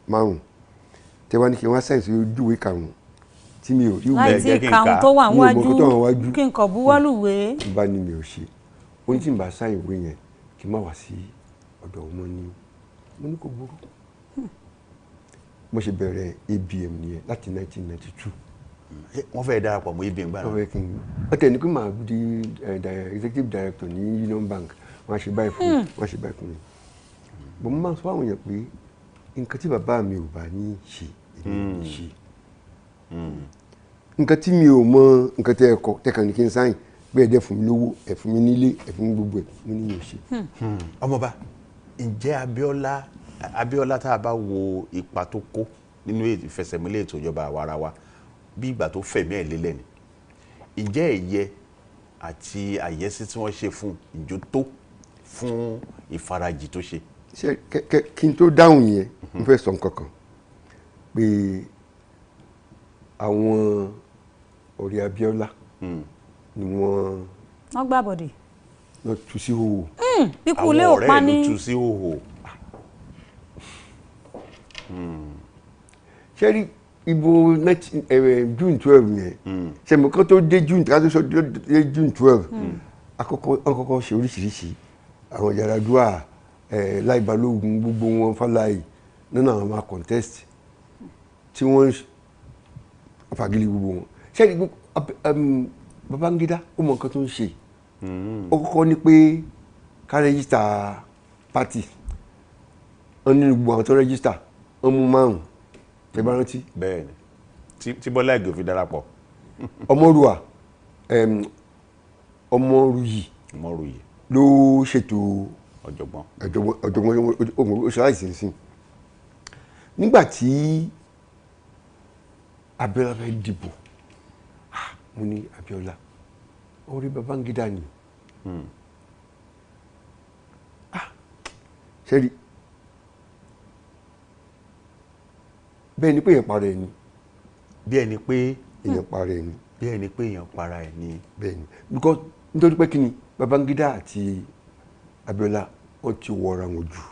5 tẹ́ wá ní kí wọ́n sáyẹ̀nsì ojúwe karùn-ún tí mi ò rí láì tí kàún tó wà wájú kí n kàn buwọ́lùwé. bá ní mi ò ṣe ó ní tí n bá sáyìn ìwé yẹn kí n má wá sí ọ̀dọ̀ ọmọ ní mo ní kò burú. mo ṣe bẹ̀rẹ̀ ABM nìyẹn láti 1992. wọ́n fẹ́ darapọ̀ mọ́ ABM gbà náà. wọ́n fẹ́ kí n ọ̀tẹ̀ ní pé màá di executive director ní Union Bank wọ́n á ṣe báyìí fún mi wọ́n á ṣe báyìí fún mi. bọ́n mo máa ń sọ àwọn èèyàn pé nǹkan tí bàbá mi ò bá ní ṣe èmi ò ní ṣe. nǹkan tí mi ò mọ nǹkan tẹ́ ẹ̀kọ́ tẹ́kàn ní kí n sáyìn pé ẹ̀dẹ́ fún mi lówó ẹ̀ fún mi nílé ẹ̀ fún mi gbogbo ẹ̀ mo ní mi ò ṣe. ọmọọba ǹjẹ́ Abíọ́lá tá a bá wo ipa tó kó nínú ìfẹsẹ̀múlẹ̀ ètò ìjọba àwarawa bí ìgbà tó fẹ̀mí ẹ̀ lélẹ̀ ni ǹjẹ́ ẹ̀yẹ àti àyẹ́sí tí wọ́n ṣe fún ìjó tó fún ìfarajì tó ṣe. ṣe kí n tó dáhùn yẹn mo fẹ́ sọ nǹkan kan pé àwọn ọ̀rẹ́ Abíọ́lá ni wọ́n gbá bọ̀dì lọ tú sí hòhò. bíkú ilé ò pa ní. àwọn ọ̀rẹ́ ló tú sí hòhò. ṣé rí ìbò June 12 yẹn ṣe mo kàn tó dé June ká tó sọ dé June 12 àkọ́kọ́ ṣe oríṣiríṣi àwọn Yar'Adua Láì Balógun gbogbo wọn Fáláì nínú àwọn máa contest tí wọ́n fagilé gbogbo wọn ṣé rí Babangida ó mọ nǹkan tó ń ṣe ó kọ́kọ́ ní pé ká rẹ́gísítà pátì wọ́n ní gbogbo àwọn tó rẹ́gísítà wọ́n mú 5 ẹ bá rántí. bẹ́ẹ̀ni tí Bọ́lá Ìgè fi darapọ̀. Ọmọrùwà Ọmọrùyì ló ṣètò ọ̀jọ̀gbọ́n oṣù sí nígbà tí Abíọ́lá fẹ́ dìbò mo ní Abíọ́lá orí Babangida ni ṣẹ́rí bẹ́ẹ̀ ni pé èèyàn para ẹ̀ ni. bí ẹni pé èèyàn para ẹ̀ ni. bí ẹni pé èèyàn para ẹ̀ ni. bẹ́ẹ̀ ni because nítorí pé kí ni Babangida àti Abíọ́lá wọ́n ti wọra wọn jù.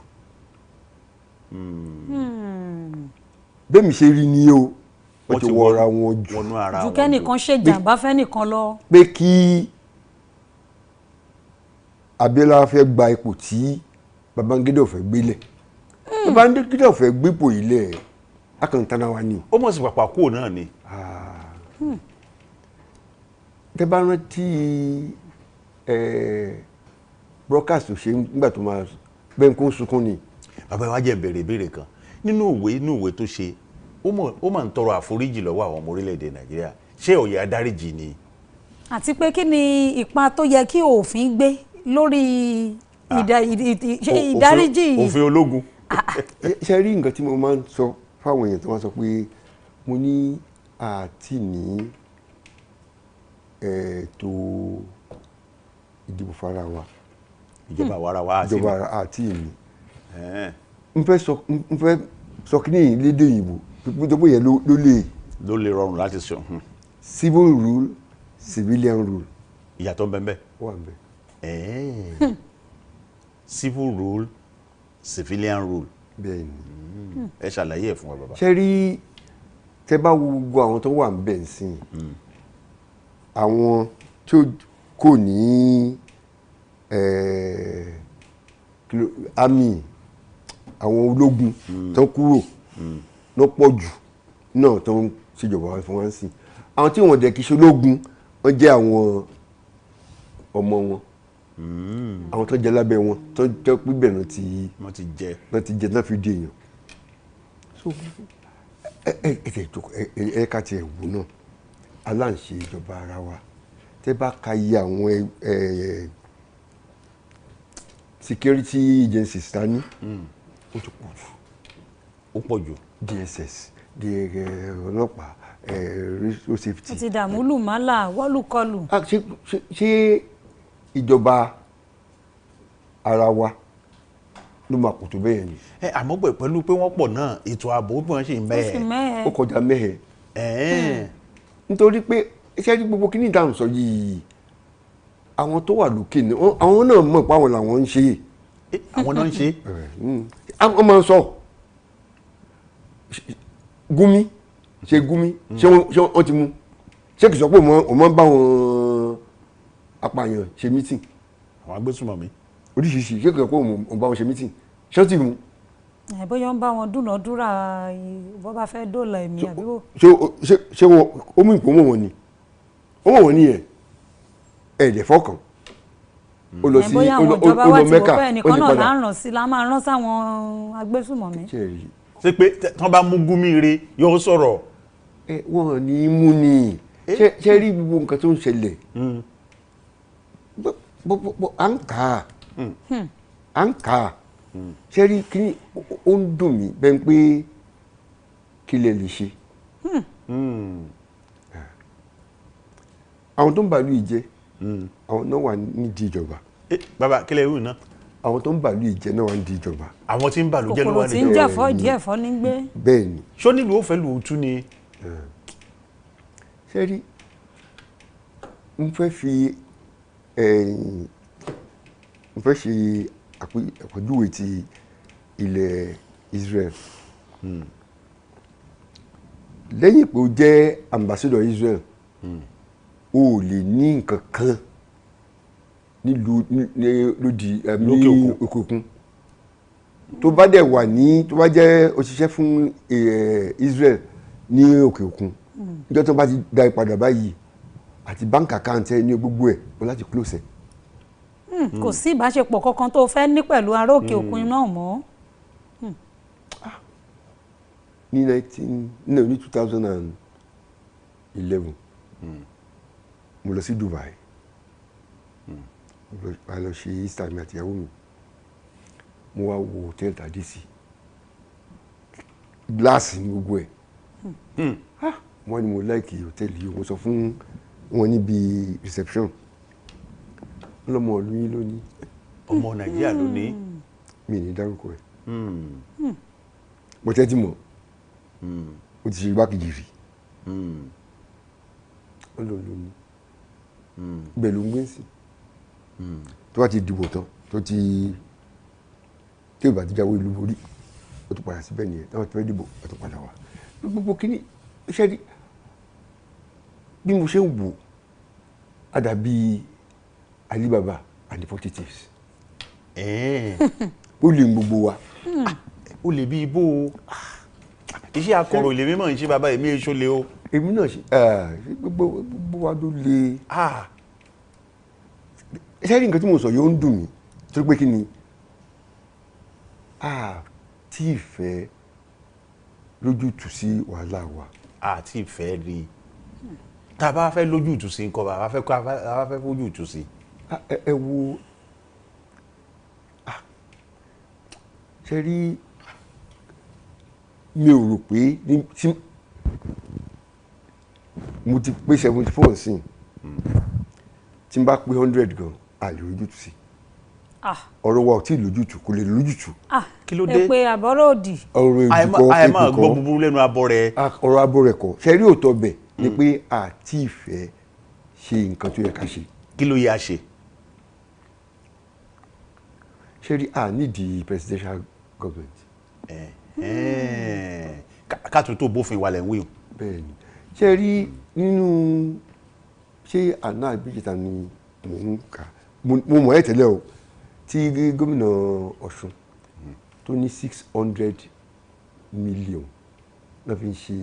bẹ́ẹ̀ mi ṣe rí ni o wọ́n ti wọra wọn jù. jù kẹ́nìkan ṣe jàǹbá fẹ́nìkan lọ. pé kí Abíọ́lá fẹ́ gba ipò tí Babangida ò fẹ́ gbélẹ̀ Babangida ò fẹ́ gbépò ilẹ̀ akọ̀ntánná wa ni. ó mọ̀ sí pàpà kúrò náà ni. tẹ́ bá rántí broadcast tó ṣe nígbà tó máa bẹ́ẹ̀ kó sunkún ni. bàbá wa jẹ́ bèrè ìbéèrè kan nínú ìwé tó ṣe ó máa ń tọrọ àforíjì lọ́wọ́ àwọn ọmọ orílẹ̀-èdè Nàìjíríà ṣé ó yẹ adáríjì ni. àti pé kí ni ipa tó yẹ kí òfin gbé lórí ìdáríjì. òfin ológun. ṣe rí nǹkan tí mo máa ń sọ fáwọn èèyàn tó máa sọ pé mo ní àti ní ètò ìdìbò fara wa. ìjọba àwarawa àti ìjọba àti ìní. n fẹ́ sọ kí ní lédè òyìnbó pípọ́ yẹn ló lè rọrùn láti sọ. civil rule civilian rule. ìyàtọ̀ bẹ́ẹ̀ wà bẹ́ẹ̀. civil rule civilian rule. bẹ́ẹ̀ ni. ẹ ṣàlàyé ẹ̀ fún wa bàbá. ṣe rí tẹ́ bá wo gbogbo àwọn tó wà ń bẹ̀ ń sìn àwọn tó kò ní àmì àwọn ológun tó kúrò ló pọ̀ jù náà tó ń ṣèjọba fún wọn sí àwọn tí wọ́n dẹ̀ kí ṣe ológun wọ́n jẹ́ àwọn ọmọ wọn àwọn tó jẹ lábẹ́ wọn tó jẹ́ pípẹ́ náà ti jẹ náà fi di èèyàn so ẹ̀ka tiẹ̀ wò náà aláǹṣe ìjọba ara wa tẹ́ bá ka iye àwọn security agencies ta ní ó ti pọ̀ jù. ó pọ̀ jù. DSS ọlọ́pàá road safety. ti dààmú lùmálà wọ́lùkọlù. ṣé ìjọba ara wa ló máa kò tó bẹ́ẹ̀ ni. àmọ́ pẹ̀lú pé wọ́n pọ̀ náà ètò ààbò bí wọ́n ṣe ń mẹ́ẹ̀. ó kọjá mẹ́ẹ̀. nítorí pé iṣẹ́ tí gbogbo kíní ìdáhùn sọ yìí àwọn tó wà lókè ni àwọn náà mọ̀ pé àwọn làwọn ń ṣe. àwọn náà ń ṣe. àwọn máa ń sọ Gumi ṣe wọ́n ti mú ṣé kìí sọ pé o mọ́ bá wọn apààyàn ṣe mítìn. àwọn agbésùnmọ̀mí. oríṣiríṣi ṣé kìí sọ pé o bá wọn ṣe mítìn ṣé ó ti mú. bóyá ń bá wọn dúnàádúrà bó bá fẹ́ dóòlà ẹ̀mí àbí wò. ṣé wọn ó mú ìpò mọ̀ wọn ni ó mọ̀ wọn ni yẹn ẹ̀ẹ́dẹ̀ fọ́kàn ó lọ sí bóyá àwọn ìjọba wa ti wò pé ẹnìkan náà là ń ràn sí la máa rán sáwọn agbésùnmọ̀mí. ṣé pé tán bá mú Gumi re yóò sọ̀rọ̀. wọn ní í mú ni ṣé rí gbogbo nǹkan tó ń ṣẹlẹ̀ à ń kà á ṣé rí kí ó ń dùn mí bẹ́ẹ̀ pé kí lè lè ṣe. àwọn tó ń bàálù yìí jẹ́ àwọn náà wà nídìí ìjọba. bàbá kílẹ̀ ìwé náà. àwọn tó ń bàálù yìí jẹ́ náà wà nídìí ìjọba. àwọn tí ń bàálù jẹ́ ló wà nídìí ìjọba. kòkòrò tí ń jẹ̀fọ́ ìdí ẹ̀fọ́ ní gbé. bẹ́ẹ̀ ni. ṣó nílùú ó fẹ́ lù ú tú ni. ṣé rí n fẹ́ ṣe àpèjúwe ti ilẹ̀ Israel lẹ́yìn pé ó jẹ́ ambassador Israel o ò lè ní nǹkan kan nílùú lódì ní òkè òkun tó bá dẹ̀ wà ní tó bá jẹ́ òṣìṣẹ́ fún Israel ní òkè òkun níjọ́ tó bá ti da ìpadà báyìí àti bank account ẹ ní gbogbo ẹ̀ wọ́n láti close ẹ̀. kò sí ìbáṣepọ̀ kankan tó fẹ́ ní pẹ̀lú ará òkè òkun náà mọ́. ní 2011 mo lọ sí Dubai mo lọ ṣe Easter mi àti ìyàwó mi mo wá wo hòtẹ́ẹ̀lì tàdé sí gíláàsì ní gbogbo ẹ̀ wọ́n ní mo láìkì hòtẹ́ẹ̀lì yìí mo sọ fún wọn níbi reception lọ́mọ ìlú yín lónìí. ọmọ Nàìjíríà lónìí. mi ní dárúkọ ẹ̀ mo tẹ́tí mọ̀ ó ti ṣe igbákejì rí ó lò lónìí bẹ́ẹ̀ ló ń gbé sí tó bá ti dìbò tán tó ti tí ìbá ti jáwé ìlú borí ó tún padà síbẹ̀ nìyẹn táwọn ti fẹ́ dìbò ó tún padà wá gbogbo kínní iṣẹ́ rí bí mo ṣe ń wò á dàbí Alibaba and the 40 thieves ó lè gbogbo wa ó lè bí ibò iṣẹ́ akọ̀rọ̀ ilé mímọ̀ ń ṣe bàbá èmi èso lé o. èmi náà ṣe gbogbo wa ló lè iṣẹ́ rí nǹkan tí mo sọ yóò ń dùn mí torí pé kí ni tí ìfẹ́ lójútùú sí wàhálà wa. àti ìfẹ́ rí i tá a bá fẹ́ lójútùú sí nǹkan bá a fẹ́ lójútùú sí. ẹ wo ṣe rí mi ò rò pé mo ti pé 74 sí tí n bá pé 100 gan a lè lójútùú sí ọ̀rọ̀ wa ò tí ì lójútùú kò lè lójútùú. kí ló dé èpè àbọ̀rọ̀ òdì. ọ̀rọ̀ èdùkọ́ àyè máa gbọ́ búburú lẹ́nu abọ́ rẹ̀. ọ̀rọ̀ abọ́ rẹ̀ kọ́ ṣe rí òótọ́ bẹ̀ ni pé àti ìfẹ́ ṣe nǹkan tó yẹ ká ṣe. kí ló yẹ a ṣe. ṣe rí nídìí presidential government. káàtó tó bófin wà lẹ́wọ̀n o. bẹ́ẹ̀ni ṣe rí nínú ṣé àná àgbéjìta ni mò ń kà mo mọ̀ ẹ́ tẹ́lẹ̀ o tí gómìnà Ọ̀ṣun tó ní 600 million náà fi ń ṣe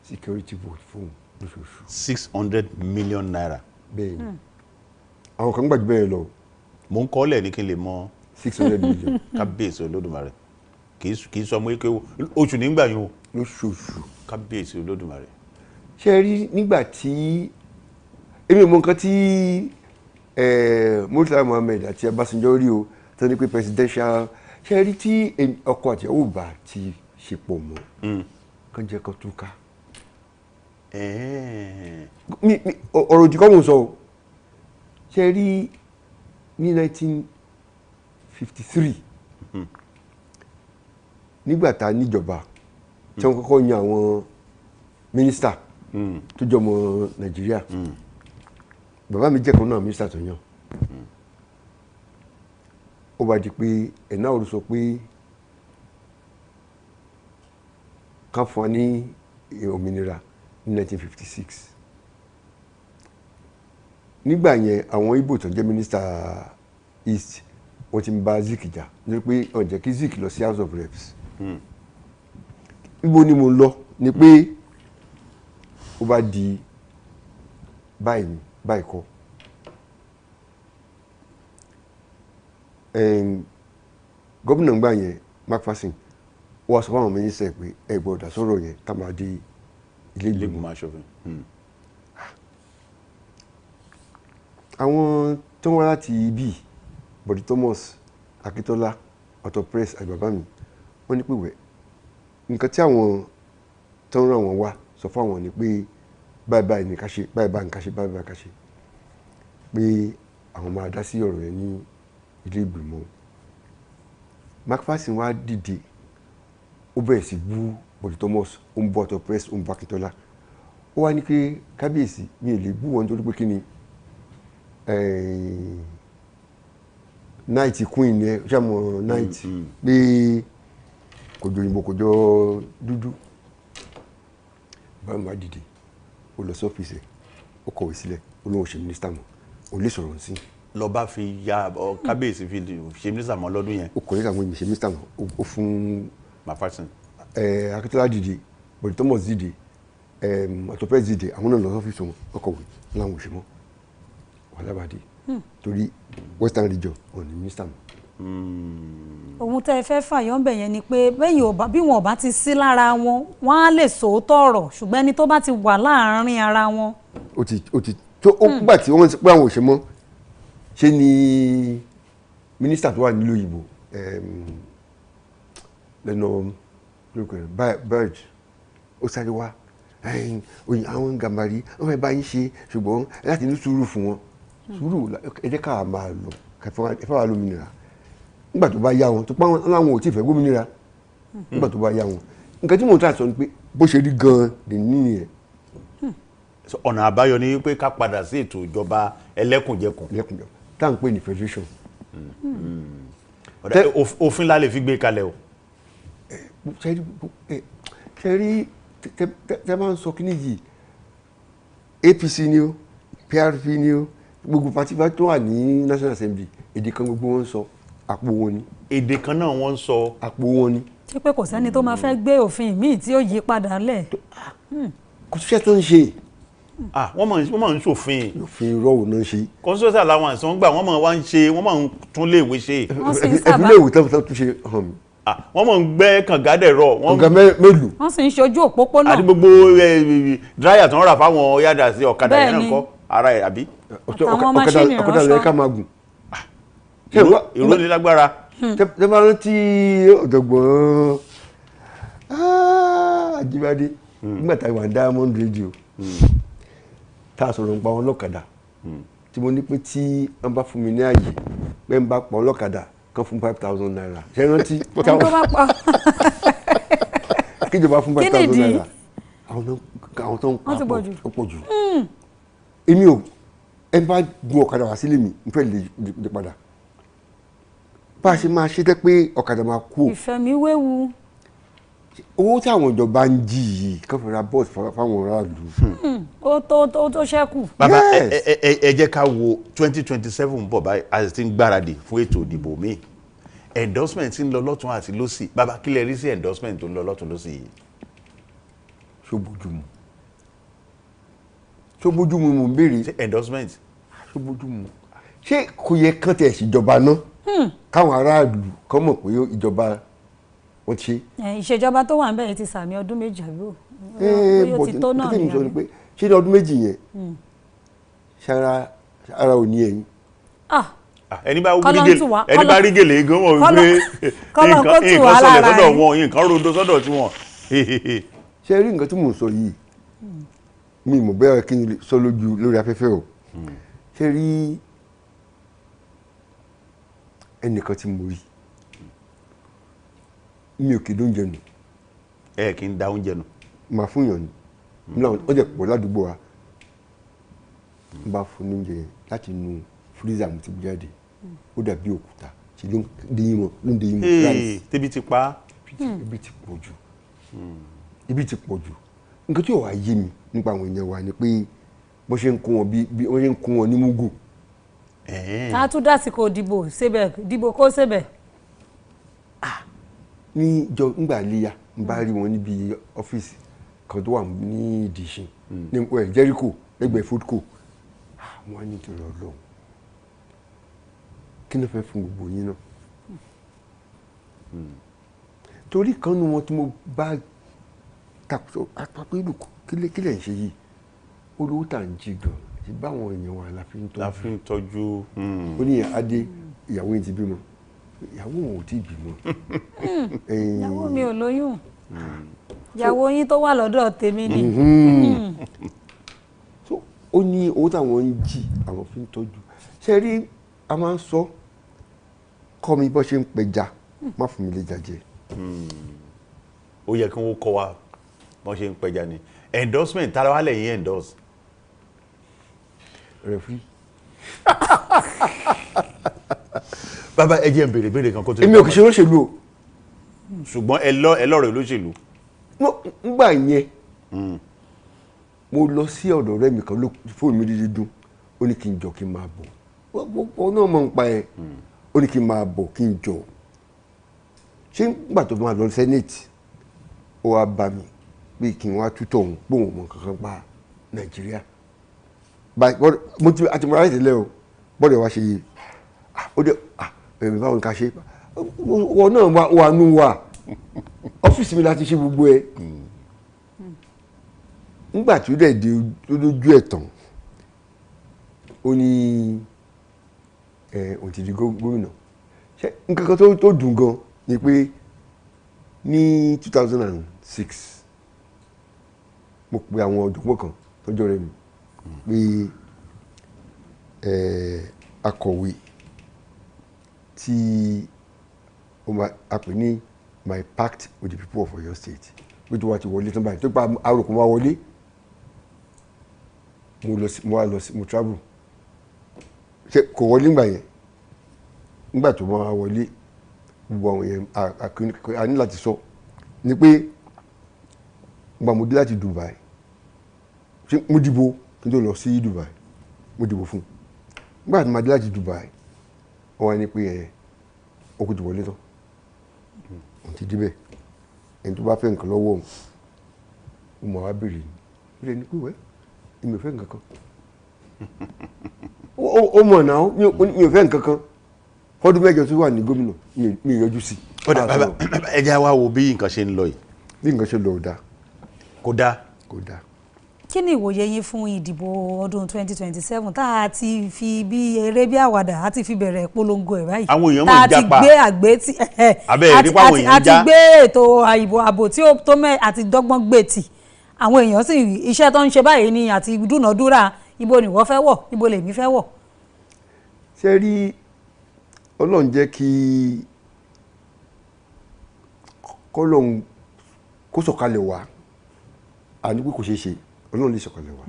security vote fún lóṣooṣù. 600 million naira. bẹ́ẹ̀ni àwọn kan gbàgbé bẹ́ẹ̀ lọ. mo ń kọ́ lẹ̀ ní kí n lè mọ. 600 million. kábíyèsí Olódùmarè kì í sọ ọmọ ike oṣù nígbà yìí o. lóṣooṣù. kábíyèsí Olódùmarè. ṣe rí nígbà tí èmi mọ nǹkan tí Murtala Muhammed àti Ọbásanjọ́ rí o tó ní pé presidential ṣe rí tí ọkọ àti ìyàwó bá ti ṣe pọ̀ mọ́ kàn jẹ́ kan túká. ọ̀rọ̀ òjì kọ́ mò ń sọ o ṣe rí ní 1953 nígbà tá a níjọba tí wọ́n kọ́kọ́ yan àwọn mínísítà tó jọmọ Nàìjíríà bàbá mi jẹ́ kan náà mínísítà tó yàn ó bá di pé ẹ̀nà òru sọ pé kan fún wa ní òmìnira ní 1956 nígbà yẹn àwọn Ìgbò tó jẹ́ mínísítà East wọ́n ti ń bá Zik jà nítorí pé wọ́n jẹ́ kí Zik lọ sí House of Reps ibo ni mo lọ ni pé ó bá di báyìí kọ́ gómìnà ńgbà yẹn McPherson wọ́n sọ fáwọn mínísítà pé ẹ gbọ́dọ̀ sọ̀rọ̀ yẹn ká máa dé ilé ìgbìmọ̀ aṣòfin. àwọn tó wá láti ibi Bọ̀dé Thomas Akíntọ́lá Auto Press àti bàbá mi wọ́n ní pé wẹ̀ nǹkan tí àwọn tó ń ràn wọ́n wá sọ fún àwọn ni pé báyìí ní ká ṣe báyìí ní ká ṣe báyìí ká ṣe pé àwọn máa dá sí ọ̀rọ̀ yẹn ní ilé ìgbìmọ̀. McPherson wá dìde ó bẹ̀rẹ̀ sí bú Bọ̀dé Thomas ó ń bú Auto Press ó ń bú Akíntọ́lá ó wá ní pé kábíyèsí mi ò lè bú wọn nítorí pé kí ni night queen yẹn ṣàmọ night pé kò jọ òyìnbó kò jọ dúdú báwo máa dìde ó lọ sọ́fíìsì ẹ̀ ó kọ̀wé sílẹ̀ ó lóun ṣe mínísítà mọ́ òun lè sọ̀rọ̀ sí. lọ́ba fi ya kábíyèsí fi ṣe mínísítà mọ́ lọ́dún yẹn. ó kọ̀ nígbà wọn ṣe mínísítà mọ́ ó fún McPherson. Akíntọ́lá dìde Bọ̀dé Thomas dìde Auto Press dìde àwọn náà lọ sọ́fíìsì wọn ó kọ̀wé láwọn ò ṣe mọ́ alábàdé torí Western region wọn ni mínísítà mọ́. ohun tẹ́ ẹ fẹ́ fàyọ́ ń bẹ̀ yẹn ni pé bí wọn ò bá ti sí lára wọn wọ́n á lè sòótọ́ ọ̀rọ̀ ṣùgbọ́n ẹni tó bá ti wà láàárín ara wọn. ó ti tó ó gbà tí wọ́n pé àwọn ò ṣe mọ́ ṣé ni mínísítà tó wà nílùú òyìnbó lẹ́nu bird ó sáré wá àwọn gàmàrí wọ́n fẹ́ bá yín ṣe ṣùgbọ́n láti ní sùúrù fún wọn sùúrù ẹ jẹ́ ká máa lọ ẹ fẹ́ wà lómìnira nígbà tó bá yá wọn tó pa wọn láwọn ò tí ì fẹ́ gómìnira nígbà tó bá yá wọn nǹkan tí mò ń tà sọ ni pé bó ṣe rí gan-an lè ní nìyẹn. ọ̀nà àbáyọ ni pé ká padà sí ètò ìjọba ẹlẹ́kùnjẹkùn. tá à ń pè ní federation. òfin la lè fi gbé kalẹ̀ o. ṣe rí tẹ máa ń sọ kí nìyí APC ni o PRP ni o gbogbo pati bá tó wà ní National Assembly èdè kan gbogbo wọn ń sọ àpò wọn ni. èdè kan náà wọ́n ń sọ. àpò wọn ni. ṣé pé kò sẹ́ni tó máa fẹ́ gbé òfin míì tí ó yí padà lẹ̀. kò síṣẹ́ tó ń ṣe. wọ́n máa ń ṣòfin. òfin rọ́wọ́ náà ń ṣe. constitutional allowance wọ́n gbà wọ́n máa wá ń ṣe wọ́n máa ń tún léèwé ṣe. wọ́n sì ń sábà ẹ̀fílẹ̀ ìwé tó tún ṣe hàn mí. wọ́n máa ń gbẹ́ kàngádẹ̀rọ̀. kàngá mélòó. wọ́n sì ń ṣojú òpópónà. àti gbogbo dráyà tó ń rà fáwọn yàdà sí ọ̀kadà yẹn náà kọ́ ara ẹ̀ àbí. àtàwọn máṣíìnì ránṣọ. ọ̀kadà lẹ́ka máa gùn. ìró ní lágbára. tẹ bá rántí ọ̀jọ̀gbọ́n Ajíbádé nígbà tá a wà ní Diamond Radio tá a sọ̀rọ̀ nípa wọn lọ́kadà tí mo ní pé tí wọ́n bá fún mi ní àyè pé ń bá pọ̀ lọ́kadà kan fún 5,000 naira ṣe rántí. kíjọba fún 5,000 naira àwọn tó ń pọ̀ jù. èmi ò ẹ bá gun ọ̀kadà wá sílé mi n fẹ́ lè padà bá a ṣe máa ṣe tẹ́ pé ọ̀kadà máa kú. ìfẹ́ mi wéwu. owó tí àwọn ìjọba ń jí yìí kàn fẹ́ ra bọ́ọ̀sì fáwọn aráàlú. ó tó ṣẹ́kù. bàbá ẹ jẹ́ ká wo 2027 bọ̀ báyìí a sì ti ń gbáradì fún ètò ìdìbò míì endorsement ń lọ lọ́tún àti lọ́sì bàbá kí lẹ rí sí endorsement tó ń lọ lọ́tún lọ́sì yìí. ṣó bójúmu mo ń béèrè. ṣé endorsement. ṣó bójúmu ṣé kò yẹ kán tẹ̀ síjọba náà káwọn aráàlú kán mọ̀ pé ìjọba wọ́n ti ṣe. ìṣèjọba tó wà ń bẹ̀rẹ̀ ti sàmì ọdún méjì àbí ò bóyá ti tó náà ni. ṣé ní ọdún méjì yẹn ṣara ò ní ẹ̀yìn. ẹni bá rí gèlè gan wọn wípé nǹkan ṣẹlẹ̀ sọ́dọ̀ wọn nǹkan rodo sọ́dọ̀ tí wọn. ṣe rí nǹkan tí mò ń sọ yìí mi mọ̀ bẹ́ẹ̀ kí n sọ lórí afẹ́fẹ́ o ṣe rí ẹnìkan tí mo rí mi ò kì í dóúnjẹ nù. ẹ kì í da oúnjẹ nù. màá fún yàn ni wọ́n jẹ́ pọ̀ ládùúgbò wa n bá fún oúnjẹ yẹn láti inú fírísà mo ti jáde ó dàbí òkúta ṣe ló ń dé yín mọ́. tẹ́bi ti pa. ebi ti pọ̀ jù ibi ti pọ̀ jù nǹkan tí ò wá yé mi nípa àwọn èèyàn wa ni pé bó ṣe ń kó wọn bí wọ́n ṣe ń kó wọn ní mugu. a tún dásìkò dìbò síbẹ̀ dìbò kó síbẹ̀. ní ìjọ ńgbà léyà ń bá rí wọn níbi ọ́fíìsì kan tó wà ní ìdìṣin ní Jericho lẹ́gbẹ̀ẹ́ foodco wọ́n á ní ìtòrò Ọlọ́run kí ló fẹ́ fún gbogbo yín náà torí kan nu wọn tí mo bá takùsọ àpapọ̀ ìlú kílẹ̀ ń ṣe yìí olówó tà ń jí gan ṣe báwọn èèyàn wà la fi ń tọ́jú ó ní adé ìyàwó yìí ti bímọ ìyàwó òun ò tí ì bímọ. ìyàwó mi ò lóyún ìyàwó yín tó wà lọ́dọ̀ tèmi ni. ó ní owó táwọn ń jí àwọn fi ń tọ́jú ṣe rí a máa ń sọ kọ́ mi bọ́ ṣe ń pẹja má fún mi lè jàjẹ́. ó yẹ kí wọ́n kọ́ wa bọ́n ṣe ń pẹja ni endorsement tara wálẹ̀ yín endorse. referee. bàbá ẹ jẹ́ n béèrè kan kó tó. èmi ò kì í ṣe olóṣèlú o. ṣùgbọ́n ẹ lọ́rọ̀ olóṣèlú. nígbà yẹn mo lọ sí ọ̀dọ̀ ọ̀rẹ́ mi kan ló fóònù mi dídí dún ó ní kí n jọ kí n máa bọ̀ ọ náà mọ̀ ń pa ẹ̀ ó ní kí n máa bọ̀ kí n jọ ṣé nígbà tó máa lọ senate ó wá bá mi pé kí n wá tútọ̀ òun pòun mọ̀ kankan pa Nàìjíríà mo ti àti mo ráyè tẹ́lẹ̀ o bọ́dẹ̀ wá ṣe ó dẹ̀ ẹ̀mí báwọn ká ṣe wọn náà wà nù wà ọ́fíìsì mi láti ṣe gbogbo ẹ̀ nígbà tí ó dẹ̀ di lójú ẹ̀ tán ó ní òun ti di gómìnà ṣé nǹkan kan tó dùn gan ni pé ní 2006 mo pe àwọn ọ̀dùnkún kan tọ́jọ́ rẹ̀ mi pé akọ̀wé tí a pè ní my pact with the people of Oyo State bí tó wá ti wọlé tán báyìí tó pa arúgbó wá wọlé mo travel ṣe kò wọlé ńgbà yẹn ńgbà tó máa wọlé gbogbo àwọn yẹn a ní láti sọ ni pé gbà mo dé láti Dubai ṣe mo dìbò kí n tó lọ sí Dubai mo dìbò fún nígbà tí mo dé láti Dubai wọ́n wá ní pé ọkùnrin ti wọlé tán òun ti débẹ̀ ẹni tó bá fẹ́ nǹkan lọ́wọ́ òun ó mọ̀ wá béèrè ní pé wẹ́ mi ò fẹ́ nǹkan kan ó mọ̀ náà mi ò fẹ́ nǹkan kan fọ́dún mẹ́jọ tó wà ní gómìnà mi ò yọjú sí. ọ̀dà bàbá ẹ jẹ́ wá wo bí nǹkan ṣe ń lọ yìí. bí nǹkan ṣe lọ ò dáa. kò dáa. kò dáa. kí ni ìwòye yín fún ìdìbò ọdún 2027 tá a ti fi bí eré bí àwàdà a ti fi bẹ̀rẹ̀ polongo ẹ̀ báyìí. àwọn èèyàn mọ̀ ń jápa tá a ti gbé àgbétì a ti gbé ètò ààbò tí ó tó mẹ́ àti dọ́gbọ́n gbé tì àwọn èèyàn sì iṣẹ́ tó ń ṣe báyìí ni àti dúnàdúrà ibo ni wọ́n fẹ́ wọ̀ ibo lèmi fẹ́ wọ̀. ṣé rí Ọlọ́run jẹ́ kí kọ́lọ́run kó sọ̀kalẹ̀ wá àní pé kò ṣeé ṣe Ọlọ́run lè sọ̀kalẹ̀ wá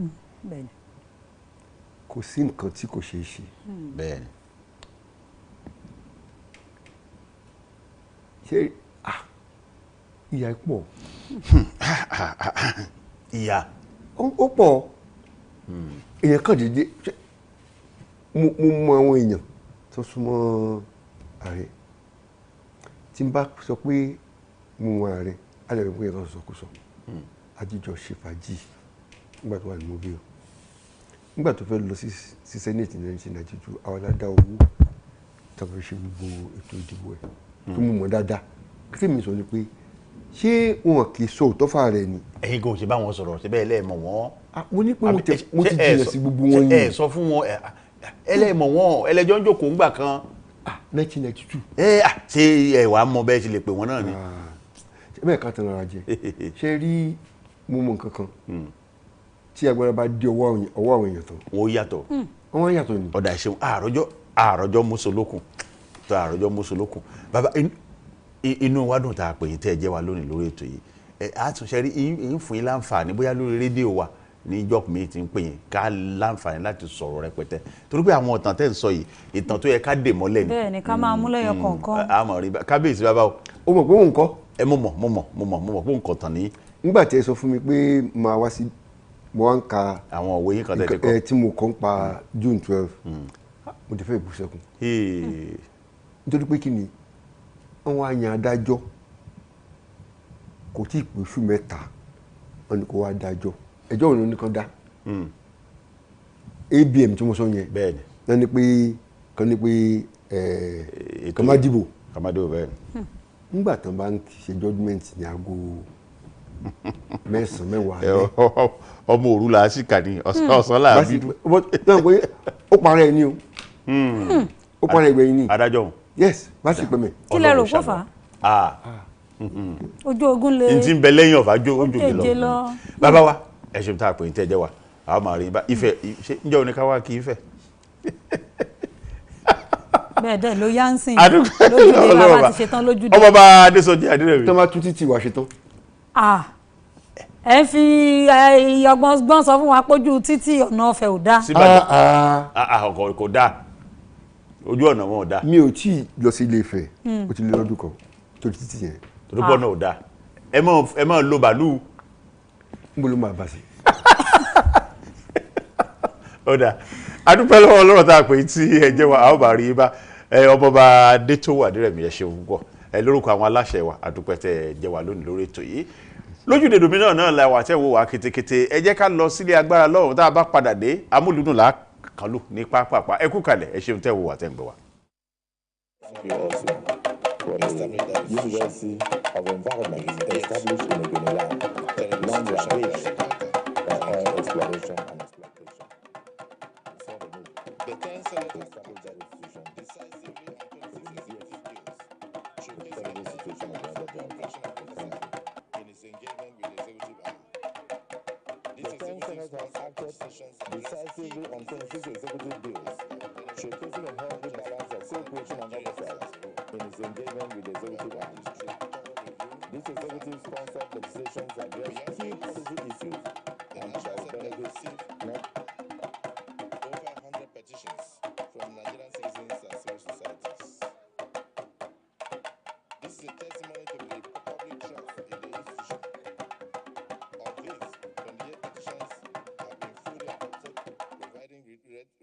kò sí nǹkan tí kò ṣeé ṣe. bẹ́ẹ̀ni. ṣé ìyà pọ̀. ìyà. ó pọ̀ èèyàn kan dédé mo mọ àwọn èèyàn tó súnmọ́ ààrẹ tí n bá sọ pé mo mọ ààrẹ á lè rí pé ẹ̀kan sọkúsọ àjíjọ ṣe fàájì nígbà tó wà ní mobile nígbà tó fẹ́ lọ sí senate ní ẹni ṣe nàìjíríà àwọn aládá owó tàbí ṣe gbogbo ètò ìdìbò ẹ̀ tó mú mọ́ dáadáa kí tèmi sọ ni pé ṣé wọn kì í sọ òótọ́ fà rẹ ni. ẹ̀yin kò ṣe bá wọn sọ̀rọ̀ ṣe bẹ́ẹ̀ lẹ́ẹ̀mọ̀ wọ́n. mo ní pé mo ti jìnnà sí gbogbo wọn yìí. ẹ sọ fún wọn ẹlẹ́ẹ̀mọ̀ wọn ẹlẹ́jọ́ ń jókòó ńgbà kan. 1992. ṣé ẹ wàá mọ bẹ́ẹ̀ ṣe lè pè wọ́n náà ni. ṣé bẹ́ẹ̀ ká tanra jẹ ṣe rí mo mọ nǹkan kan tí agbára bá dé ọwọ́ àwọn èèyàn tán. wọ́n yàtọ̀. wọ́n yàtọ̀ ni. ọ̀dà ìṣeun àròjọ mọ́sọ̀lókun tó àròjọ mọ́sọ̀lókun bàbá inú wa dùn tá a pè yín tẹ́ ẹ jẹ́ wa lónìí lórí ètò yìí àtúnṣe rí yín fún yín láǹfààní bóyá lórí rédíò wa ní ìjọ mi ti ń pè yín ká láǹfààní láti sọ̀rọ̀ rẹpẹtẹ torí pé àwọn ìtàn tẹ́ ń sọ yìí ìtàn tó yẹ ká dè mọ́lẹ̀ ni. bẹ́ẹ̀ ni ká máa mú lẹ́yọ kọ̀ọ̀kan. àmọ́ rí kábíyèsí bàbá o. o mọ̀ pé òun kọ́ ẹ mo mọ̀ pé nǹkan tán ní. nígbà tí ẹ sọ fún mi pé màá wá sí mo wá ń ka àwọn òwe yín kan tẹ́ ti kọ́ tí mo kọ́ ń pa June 12 mo ti fẹ́ bú sẹ́kùn nítorí pé kí ni wọ́n á yan adájọ́ kò tí ì pé oṣù mẹ́ta wọ́n ní kó wá dájọ́ ẹjọ́ òun ní kan dá ABM tí mo sọ yẹn bẹ́ẹ̀ni náà ni pé kàn má dìbò bẹ́ẹ̀ni nígbà tán bá ń ṣe judgement ní aago 9-10 ọmọ òru là á sì kà ní ọ̀sán là á bí dùn. ó parẹ́ ẹ ní o ó parẹ́ ẹgbẹ́ yín ní. adájọ́ yes bá sì pẹ́ mẹ́. kí lẹ rò kó fà á. ojú ogun lè. n ti ń bẹ lẹ́yìn ọ̀fà ojú lọ. bàbá wa ẹ ṣe tá a pè ní tẹ́jẹ́ wa àwọn máa rí i bá Ifẹ̀ ṣe ń jẹ́ oníkáwá kí Ifẹ̀. bẹ́ẹ̀ dẹ̀ ló yá ń sìn Lójúde bàbá ti ṣetán Lójúde. ọmọ bá Adésọjí Adérẹ̀mí. tó máa tún títí wá ṣetán. ẹ fi ọgbọ́n sọ fún wa pójú títí ọ̀nà ọ̀fẹ́ ò dá. ọkọ̀ kò dáa ojú ọ̀nà wọn ò dáa. mi ò tí ì lọ sí Ilé Ifẹ̀ ó ti lé lọ́dún kan torí títí yẹn. torí bọ́ náà ò dáa ẹ máa lo bàálù. n bolo máa bá sí. ó dáa adúpẹ́ lọ́wọ́ ọlọ́rọ̀ tá a pè tí ẹ jẹ́ wa a ó bá rí i bá ọmọọba Adétòwò Adérẹ̀mí ẹ ṣeun púpọ̀ lórúkọ àwọn aláṣẹ wa adúpẹ́ tẹ́ ẹ jẹ́ wa lónìí lórí ètò yìí Lójúde Dominion náà la wà tẹ́ wo wa ketekete ẹ jẹ́ ká lọ sílé agbára lọ́rùn tá a bá padà dé amúlùdùn là kàn lù ní pápápá ẹ kú kalẹ̀ ẹ ṣeun tẹ́ wo wa tẹ́ ń gbọ́ wa. The 10 senators established that institution decisively on 26 executive bills, showcasing the operation of the Senate in its engagement with the executive arm. The 10 senators acted decisively on 26 executive bills, showcasing a healthy balance of cooperation and oversight in its engagement with the executive arm. These executive-sponsored legislations address key policy issues and shall benefit petitions from Nigerian citizens and civil societies. This is a testimony to the public trust in the institution. Of these, 28 petitions have been fully adopted, providing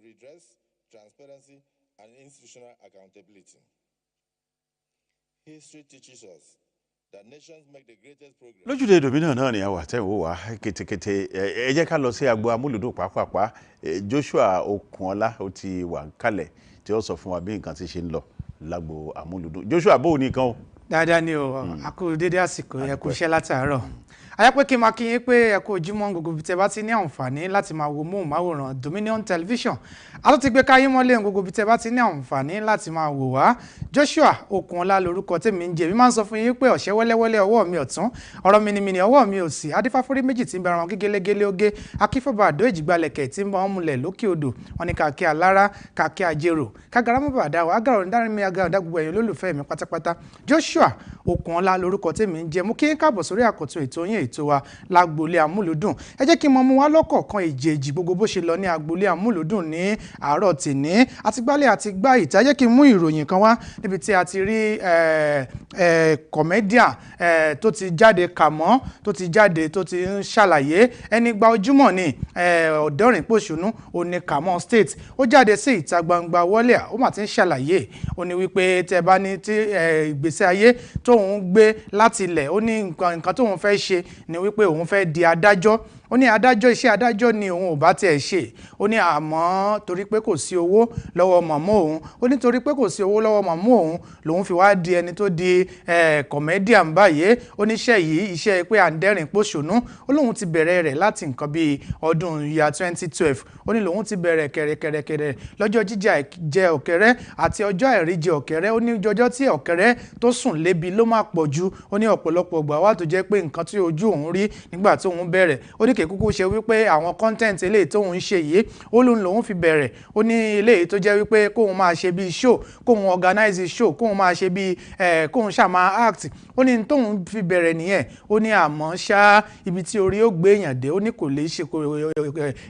redress, transparency, and institutional accountability. History teaches us that nations make the greatest progress. Lójúde Dominion náà ni àwa tẹ́ wò wá ketekete ẹ jẹ́ ká lọ sí agbo amúlùdùn pàápàá Joshua Okunola ó ti wà kalẹ̀ tí ó sọ fún wa bí nǹkan ti ṣe ń lọ lágbo amúlùdùn. Joshua bó ní kan o. dáadáa ni o a kú dédé àsìkò ẹ kú iṣẹ́ látàárọ̀ ayé pé kí n máa kí yín pé ẹ kú ojúmọ́ gbogbo bí tẹ́ bá ti ní àǹfààní láti máa wo móhùnmáwòrán Dominion Television a tún ti gbé káyé mọ́lẹ̀ gbogbo bí tẹ́ bá ti ní àǹfààní láti máa wò wá Joshua Okunola lórúkọ tèmi ń jẹ́ mi máa ń sọ fún yín pé ọ̀sẹ̀ wẹ́lẹ́wẹ́lẹ́ ọwọ́ mi ọ̀tún ọ̀rọ̀ mìnìmìnì ọwọ́ mi òsì adífáfórí méjì tí ń bẹ ara wọn gégélégélé oge akífọ́bà àdó ìjìgbálẹ̀kẹ̀ tí ń bá wọn múlẹ̀ lókè odò wọn ni kàkí alára kàkí àjèrò kágara mọ́ bàdá wa agara òǹdarí mi agara òǹdá gbogbo ẹ̀yin olólùfẹ́ mi pátápátá Joshua Okunola lórúkọ tèmi ń jẹ́ mú kí n káàbọ̀ sórí àkọ́tún ètò yín ètò wa lágbolé amúlùdùn ẹ jẹ́ kí n mọ mú wá lọ́kọ̀ọ̀kan èjèèjì gbogbo bó ṣe lọ ní agbolé amúlùdùn ní àárọ̀ tèní àti gbálẹ̀ àti gbá ìta jẹ́ kí n mú ìròyìn kan wá níbi tí a ti rí kọ̀mẹ́díà tó ti jáde kàmọ́ tó ti jáde tó ti ń ṣàlàyé ẹni gba ojúmọ́ ní ọ̀dọ́rìnpòṣónú òní kàmọ́ state ó jáde sí ìta gbangba wọlé ó mà ti ń ṣàlàyé ó ní wípé tẹ́ bá ní tí ìgbésí ayé tóun gbé láti ilẹ̀ ó ní nǹkan tóun fẹ́ ṣe ni wípé òun fẹ́ di adájọ́ ó ní adájọ́ iṣẹ́ adájọ́ ni òun ò bá tiẹ̀ ṣe ó ní àmọ́ torí pé kò sí owó lọ́wọ́ màmá òun ó ní torí pé kò sí owó lọ́wọ́ màmá òun lòun fi wá di ẹni tó di comedian báyìí ó ní iṣẹ́ yìí iṣẹ́ pé à ń dẹ́rìn pòṣónú ó lóun ti bẹ̀rẹ̀ rẹ̀ láti nǹkan bíi ọdún ìyá 2012 ó ní lòun ti bẹ̀rẹ̀ kẹ̀rẹ̀kẹ̀rẹ̀ lọ́jọ́ jíjà jẹ ọ̀kẹ́rẹ́ àti ọjọ́ àìríjẹ ọ̀kẹ́rẹ́ ó ní ọjọ́ tí ọ̀kẹ́rẹ́ tó sùn lébi ló máa pọ̀ ju ó ní ọ̀pọ̀lọpọ̀ ìgbà wà tó jẹ́ pé nǹkan tí ojú òun rí nígbà tí òun bẹ̀rẹ̀ ó ní kì í kúkú ṣe wípé àwọn content eléyìí tóun ń ṣe yìí ó lòun fi bẹ̀rẹ̀ ó ní eléyìí tó jẹ́ wípé kóun máa ṣe bíi show kóun organize show kóun máa ṣe bíi kóun ṣàmà act ó ní tóun fi bẹ̀rẹ̀ nìyẹn ó ní àmọ́ ṣá ibi tí orí ó gbé èèyàn dé ó ní kò lè ṣe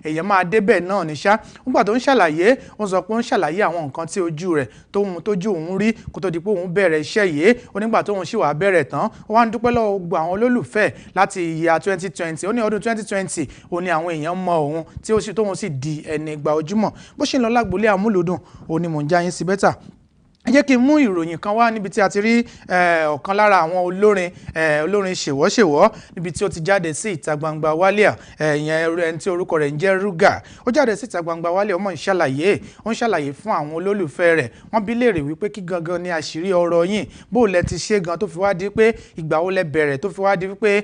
èèyàn máa débẹ̀ náà ní ṣá nígbà tó ń ṣàlàyé ó sọ pé ó ń ṣàlàyé àwọn nǹkan tí ojú rẹ̀ tójú òun rí kó tó di pé òun bẹ̀rẹ̀ iṣẹ́ yìí ó nígbà tóun ṣì wà bẹ̀rẹ̀ tán ó wá ń dúpẹ́ lọ́wọ́ gbogbo àwọn olólùfẹ́ láti ìyá 2020 ó ní ọdún 2020 ó ní àwọn èèyàn mọ òun tí ó sì tóun sì di ẹni ìgbà ojúmọ́ bó ṣe ń lọ lágbolé amúlòdùn ó ní mò ń já yín sí bẹ́tà ẹ jẹ́ kí n mú ìròyìn kan wá níbi tí a ti rí ọ̀kan lára àwọn olórin ṣèwọ́ṣèwọ́ níbi tí ó ti jáde sí ìta gbangba wálíà ìyẹn ẹni tí orúkọ rẹ̀ ń jẹ́ Rúgà ó jáde sí ìta gbangba wálíà ó ń ṣàlàyé fún àwọn olólùfẹ́ rẹ̀ wọ́n bi léèrè wípé kí gangan ni àṣírí ọ̀rọ̀ yín bó lẹ ti ṣe gan tó fi wá di pé ìgbà wo lẹ bẹ̀rẹ̀ tó fi wá di pé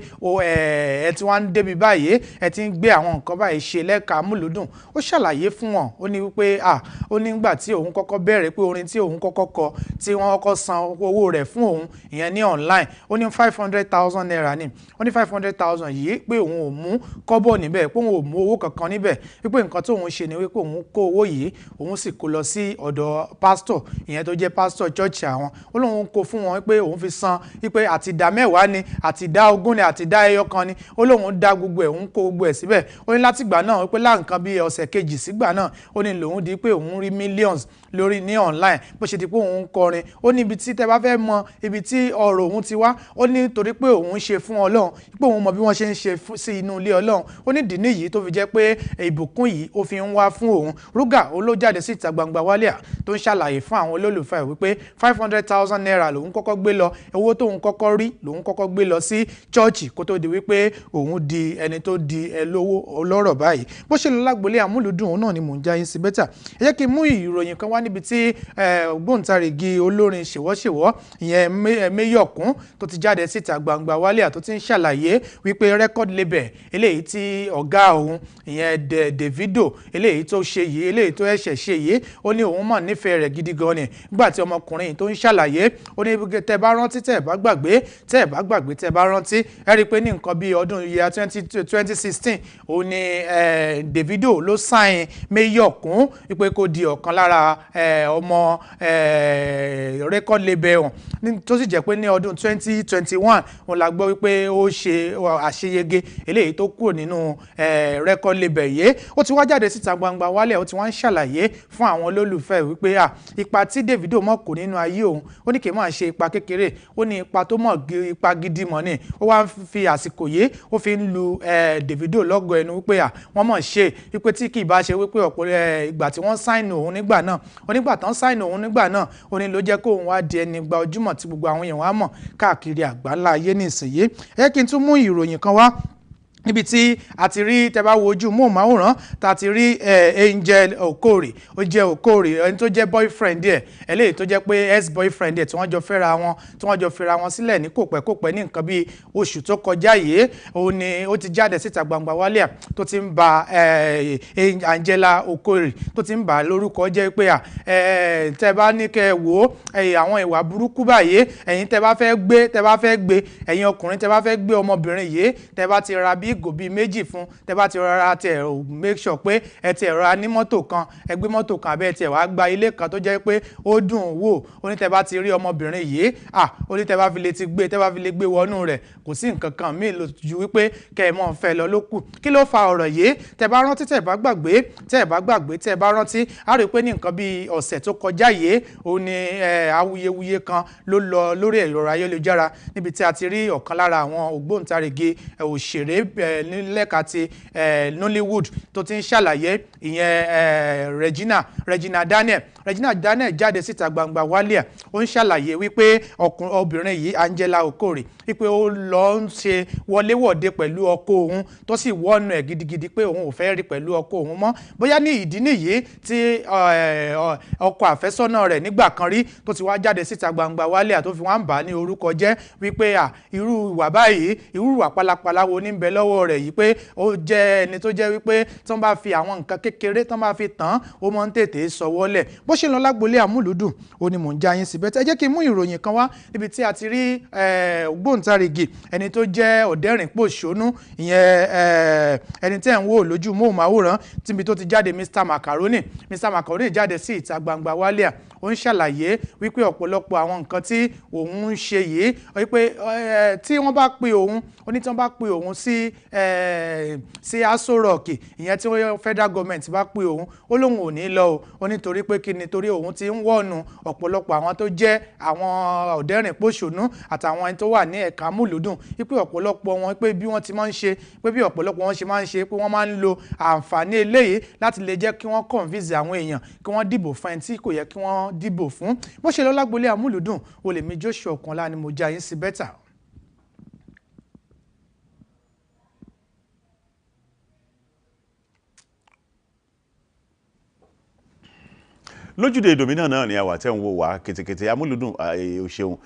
ẹ ti wá ń débi báyìí ẹ ti ń gbé àwọn nǹkan báyìí ṣe lẹ́ka amúlùdùn ó ṣàlàyé fún wọn ó ní wípé ó ní nígbà tí òun kọ́kọ́ bẹ̀rẹ̀ pé orin tí òun kọ́kọ́ kọ tí wọ́n kọ́kọ́ san owó rẹ̀ fún òun ìyẹn ní online ó ní 500,000 naira ní ó ní 500,000 yìí pé òun ò mú kọ́bọ̀ níbẹ̀ pé òun ò mú owó kankan níbẹ̀ wípé nǹkan tó òun ṣe ni wípé òun kó owó yìí òun sì kó lọ sí ọ̀dọ̀ pásítọ̀ ìyẹn tó jẹ́ pásítọ̀ church àwọn ó lóun kó fún wọn pé òun fi san wípé àtìdá mẹ́wàá ni àtìdá ogún ni àtìdá ẹyọ kan ni ó lóun dá gbogbo ẹ̀ òun kó gbogbo ẹ̀ síbẹ̀ ó ní látìgbà náà wípé láǹkan bíi ọ̀sẹ̀ kejì sígbà náà ó ní lòun di pé òun rí millions lórí ní online bó ṣe di pé òun kọrin ó ní ibi tí tẹ bá fẹ́ mọ ibi tí ọ̀rọ̀ òun ti wá ó ní torí pé òun ṣe fún Ọlọ́run pé òun mọ bí wọ́n ṣe ń ṣe sí inú ilé Ọlọ́run ó ní ìdí nìyí tó fi jẹ́ pé ìbùkún yìí ó fi ń wá fún òun Rúgà ó ló jáde sí ìta gbangba wálíà tó ń ṣàlàyé fún àwọn olólùfẹ́ wípé 500,000 naira lòun kọ́kọ́ gbé lọ owó tóun kọ́kọ́ rí lòun kọ́kọ́ gbé lọ sí chọ́ọ̀chì kó tó di wípé òun di ẹni tó di ẹlówó ọlọ́rọ̀ báyìí bó ṣe lọ lágbolé amúlùdùn òun náà ni mò ń já yín sí bẹ́tà ẹ jẹ́ kí n mú ìròyìn kan wá níbi tí ògbóǹtarìgì olórin ṣèwọ́ṣèwọ́ ìyẹn Méyọ̀kún tó ti jáde síta gbangba wálíà tó ti ń ṣàlàyé wípé record label eléyìí tí ọ̀gá òun ìyẹn Davido eléyìí tó ṣe yìí eléyìí tó ẹ̀ṣẹ̀ ṣe yìí ó ní òun mọ̀ nífẹ̀ẹ́ rẹ̀ gidi gan ni nígbà tí ọmọkùnrin tó ń ṣàlàyé ó ní tẹ́ bá rántí tẹ́ bá gbàgbé tẹ́ bá rántí ẹ rí i pé ní nǹkan bíi ọdún year 2016 ó ní Davido ló sáìn Méyọ̀kún wípé kó di ọ̀kan lára ọmọ record label ọ̀hún tó sì jẹ́ pé ní ọdún 2021 òun la gbọ́ wípé ó ṣe àṣeyege eléyìí tó kúrò nínú record label yìí ó ti wá jáde síta gbangba wálẹ̀ ó ti wá ń ṣàlàyé fún àwọn olólùfẹ́ wípé ipa tí Davido mọ̀ kò nínú ayé òun ó ní kì í máa ṣe ipa kékeré ó ní ipa tó mọ̀ ipa gidi mọ̀ ni ó wá ń fi àsìkò yìí ó fi ń lu Davido lọ́gọ̀ ẹnu wípé wọ́n mọ̀ ṣe wípé tí kì í bá ṣe wípé ọ̀pọ̀ ìgbà tí wọ́n sáìnì òun nígbà náà onígbà tán sáìnì òun nígbà náà ó ní ló jẹ́ kó òun wá di ẹni gba ojúmọ́ tí gbogbo àwọn èèyàn wá mọ̀ káàkiri àgbáńlá ayé nísìnyí ẹ kí n tún mú ìròyìn kan wá níbi tí a ti rí tẹ́ bá wojú móhùnmáwòrán tá a ti rí Angel Okore ó jẹ́ Okore ẹni tó jẹ́ boyfriend ẹ̀ eléyìí tó jẹ́ pé ex boyfriend ẹ̀ tí wọ́n jọ fẹ́ra wọn sílẹ̀ ní kòpẹ́kòpẹ́ ní nǹkan bíi oṣù tó kọjá yìí òun ni ó ti jáde síta gbangba wálíà tó ti ń ba Angela Okore tó ti ń bà lórúkọ jẹ́ pé tẹ́ bá ní kẹ́ wò ó àwọn ìwà burúkú báyìí ẹ̀yin tẹ́ bá fẹ́ gbé ẹ̀yin ọkùnrin tẹ́ bá fẹ́ gbé ọmọbìnrin yìí tẹ́ bá ti ra bí ìgò bíi méjì fún tẹ́ bá ti rọra tẹ make sure pé ẹ ti rọra ní mọ́tò kan ẹ gbé mọ́tò kan abẹ́ tẹ wàá gba ilé kan tó jẹ́ pé ó dùn wò ó ní tẹ́ bá ti rí ọmọbìnrin yìí ó ní tẹ́ bá fi lè gbé wọnú rẹ̀ kò sí nǹkan kan míì ju wípé kẹ́ ẹ mọ̀ fẹ́ lọ ló kù kí ló fa ọ̀rọ̀ yìí tẹ́ bá rántí tẹ́ bá rántí á rí i pé ní nǹkan bíi ọ̀sẹ̀ tó kọjá yìí ó ní awuyewuye kan ló lọ lórí ẹ̀rọ ayélujára níbi tí a ti rí ọ̀kan lára àwọn ògbóǹtarìgì òṣèré lẹ́ka ti Nollywood tó ti ń ṣàlàyé ìyẹn Regina Daniel jáde síta gbangba wálíà ó ń ṣàlàyé wípé obìnrin yìí Angela Okore wípé ó lọ ń ṣe wọléwọ̀de pẹ̀lú ọkọ òun tó sì wọ́nu ẹ̀ gidigidi pé òun ò fẹ́ rí pẹ̀lú ọkọ òun mọ́ bóyá ní ìdí nìyí tí ọkọ àfẹ́sọ́nà rẹ̀ nígbà kan rí tó ti wá jáde síta gbangba wálíà tó fi wá ń bà á ní orúkọ jẹ́ wípé irú ìwà báyìí irú ìwà pálapàla wo ní ń bẹ lọ́wọ́ rẹ̀ yìí pé ó jẹ́ ẹni tó jẹ́ wípé tí wọ́n bá fi àwọn nǹkan kékeré tí wọ́n bá fi tàn ó mọ́ ń tètè sọwọ́lẹ̀ bó bó ṣe lọ lágbolé àmúlùdùn ó ní mò ń já yín síbẹ̀ ẹ jẹ́ kí n mú ìròyìn kan wá níbi tí a ti rí ògbóǹtarìgì ẹni tó jẹ́ ọ̀dẹ́rìn-pòṣónú ìyẹn ẹni tẹ́ ń wò lójú móhùnmáwòrán tíbi tó ti jáde Mr Macaroni jáde sí ìta gbangba wálíà ó ń ṣàlàyé wípé ọ̀pọ̀lọpọ̀ àwọn nǹkan tí òun ń ṣe yìí wípé tí wọ́n bá pe òun tí wọ́n bá pe òun sí Aso Rock ìyẹn tí federal government bá pe òun ó lóun ò ní lọ ó nítorí pé kí ni torí òun ti ń wọ̀nù ọ̀pọ̀lọpọ̀ àwọn tó jẹ́ àwọn ọ̀dẹ́rìn-pòṣónú àtàwọn ẹni tó wà ní ẹ̀ka múlùdùn wípé ọ̀pọ̀lọpọ̀ wọn pé bí wọ́n ti máa ń ṣe pé bí ọ̀pọ̀lọpọ̀ wọn ṣe máa ń ṣe pé wọ́n máa ń lo àǹfààní eléyìí láti lè jẹ́ kí wọ́n convince àwọn èèyàn kí wọ́n dìbò fún ẹni tí kò yẹ kí wọ́n dìbò fún bó ṣe lọ lágbolé àmúlùdùn olèmí Joshua Ọ̀kànlá ni mo já yín sí bẹ́tà. Lójúde Dominion náà ni àwa tẹ́ ń wò wá kètèkètè amúlùdùn ò ṣeun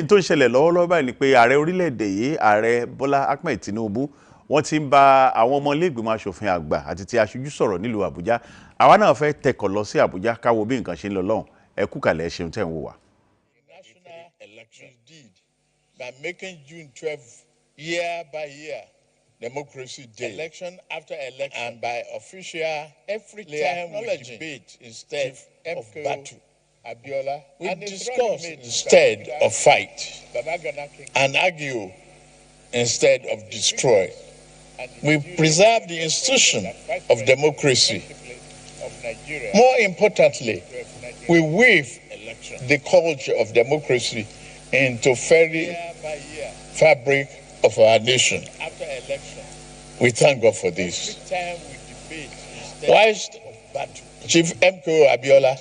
tó ń ṣẹlẹ̀ lọ́wọ́lọ́wọ́ báyìí ni pé ààrẹ orílẹ̀-èdè yìí ààrẹ Bọ́lá Ahmed Tinubu wọ́n ti ń bá àwọn ọmọ ilé ìgbìmọ̀ asòfin àgbà àti ti aṣojú sọ̀rọ̀ nílùú Àbújá àwa náà fẹ́ tẹkọ̀ lọ sí Àbújá káwo bí nǹkan ṣe ń lọ lọ́hùn ẹ kú kalẹ̀ ẹ ṣeun tẹ́ ń wò wá. National elections did by making June 12 year by year democracy day, election after election, and by official every time we debate instead of battle. Abiola, we discuss instead of fight, and argue instead of destroy. We preserve the institution of democracy. More importantly, we weave the culture of democracy into very fabric of our nation. We thank God for this. Whilst Chief MKO Abiola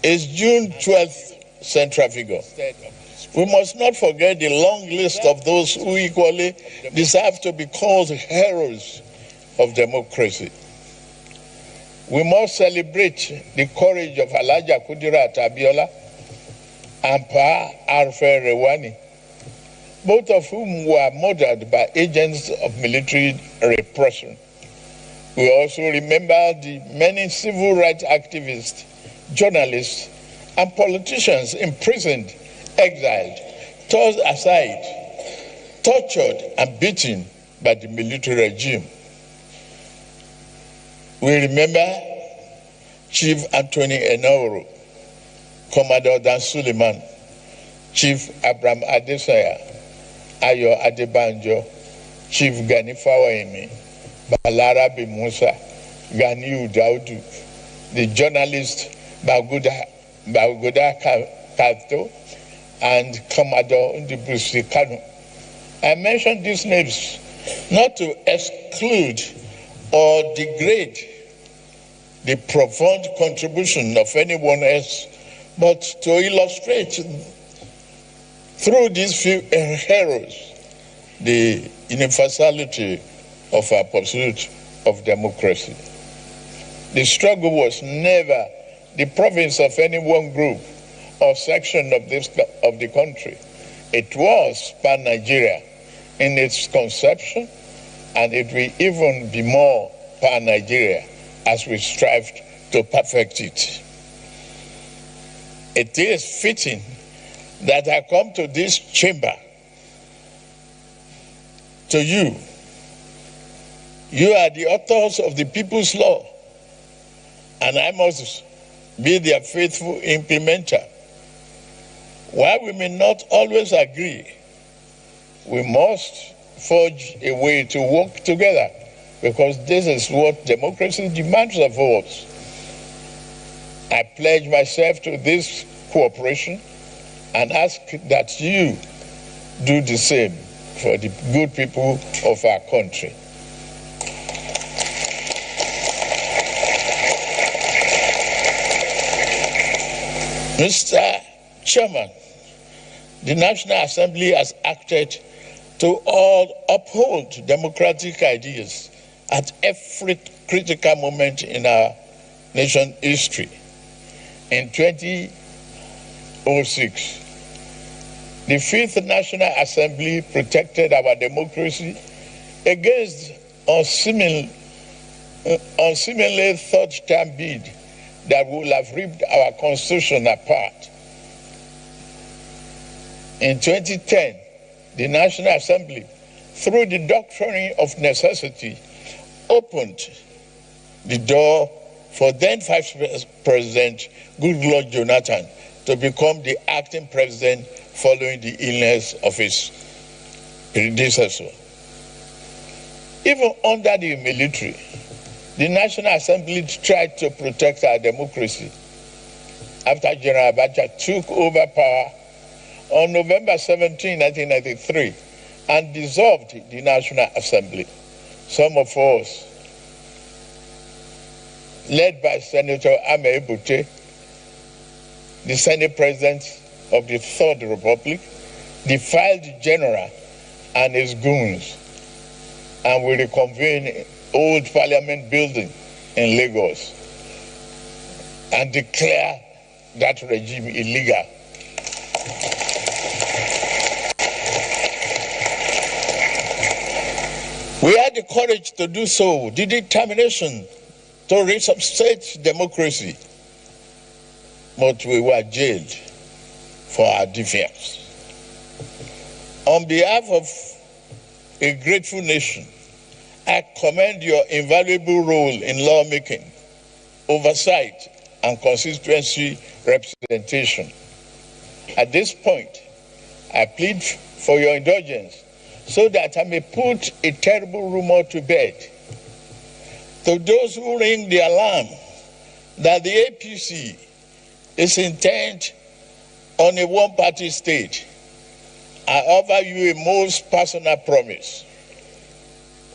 is June 12th central figure, we must not forget the long list of those who equally deserve to be called heroes of democracy. We must celebrate the courage of Alhaja Kudirat Abiola and Pa Arfe Rewani, both of whom were murdered by agents of military repression. We also remember the many civil rights activists, journalists, and politicians imprisoned, exiled, tossed aside, tortured, and beaten by the military regime. We remember Chief Anthony Enoro, Commodore Dan Suleiman, Chief Abraham Adesanya, Ayo Adebanjo, Chief Gani Fawayemi, Balarabe Musa, Ganiu Daudu, the journalist Bagoda Kato, and Commodore Ndibusi Kanu. I mention these names not to exclude or degrade the profound contribution of anyone else, but to illustrate through these few heroes the universality of our pursuit of democracy. The struggle was never the province of any one group or section of the country. It was pan-Nigeria in its conception, and it will even be more pan-Nigeria as we strive to perfect it. It is fitting that I come to this chamber to you. You are the authors of the people's law, and I must be their faithful implementer. While we may not always agree, we must forge a way to work together, because this is what democracy demands of us. I pledge myself to this cooperation and ask that you do the same for the good people of our country. Mr. Chairman, the National Assembly has acted to all uphold democratic ideas at every critical moment in our nation's history. In 2006, the Fifth National Assembly protected our democracy against unseemly third-term bid that would have ripped our constitution apart. In 2010, the National Assembly, through the doctrine of necessity, opened the door for then Vice President Goodluck Jonathan to become the acting president following the illness of his predecessor. Even under the military, the National Assembly tried to protect our democracy. After General Abacha took over power on November 17, 1993, and dissolved the National Assembly, some of us, led by Senator Ame Ebute, the Senate President of the Third Republic, defied the general and his goons, and we reconvened old Parliament building in Lagos and declare that regime illegal. We had the courage to do so, the determination to reinstate democracy, but we were jailed for our defiance. On behalf of a grateful nation, I commend your invaluable role in lawmaking, oversight, and constituency representation. At this point, I plead for your indulgence so that I may put a terrible rumor to bed. To those who ring the alarm that the APC is intent on a one-party state, I offer you a most personal promise.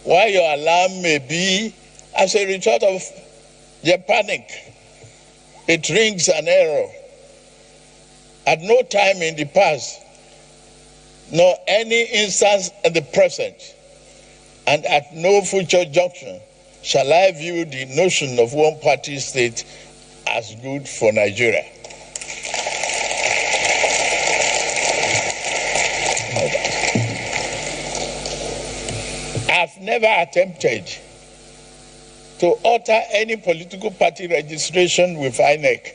While your alarm may be as a result of your panic, it rings an error. At no time in the past, nor any instance in the present, and at no future junction, shall I view the notion of one-party state as good for Nigeria. I've never attempted to alter any political party registration with INEC.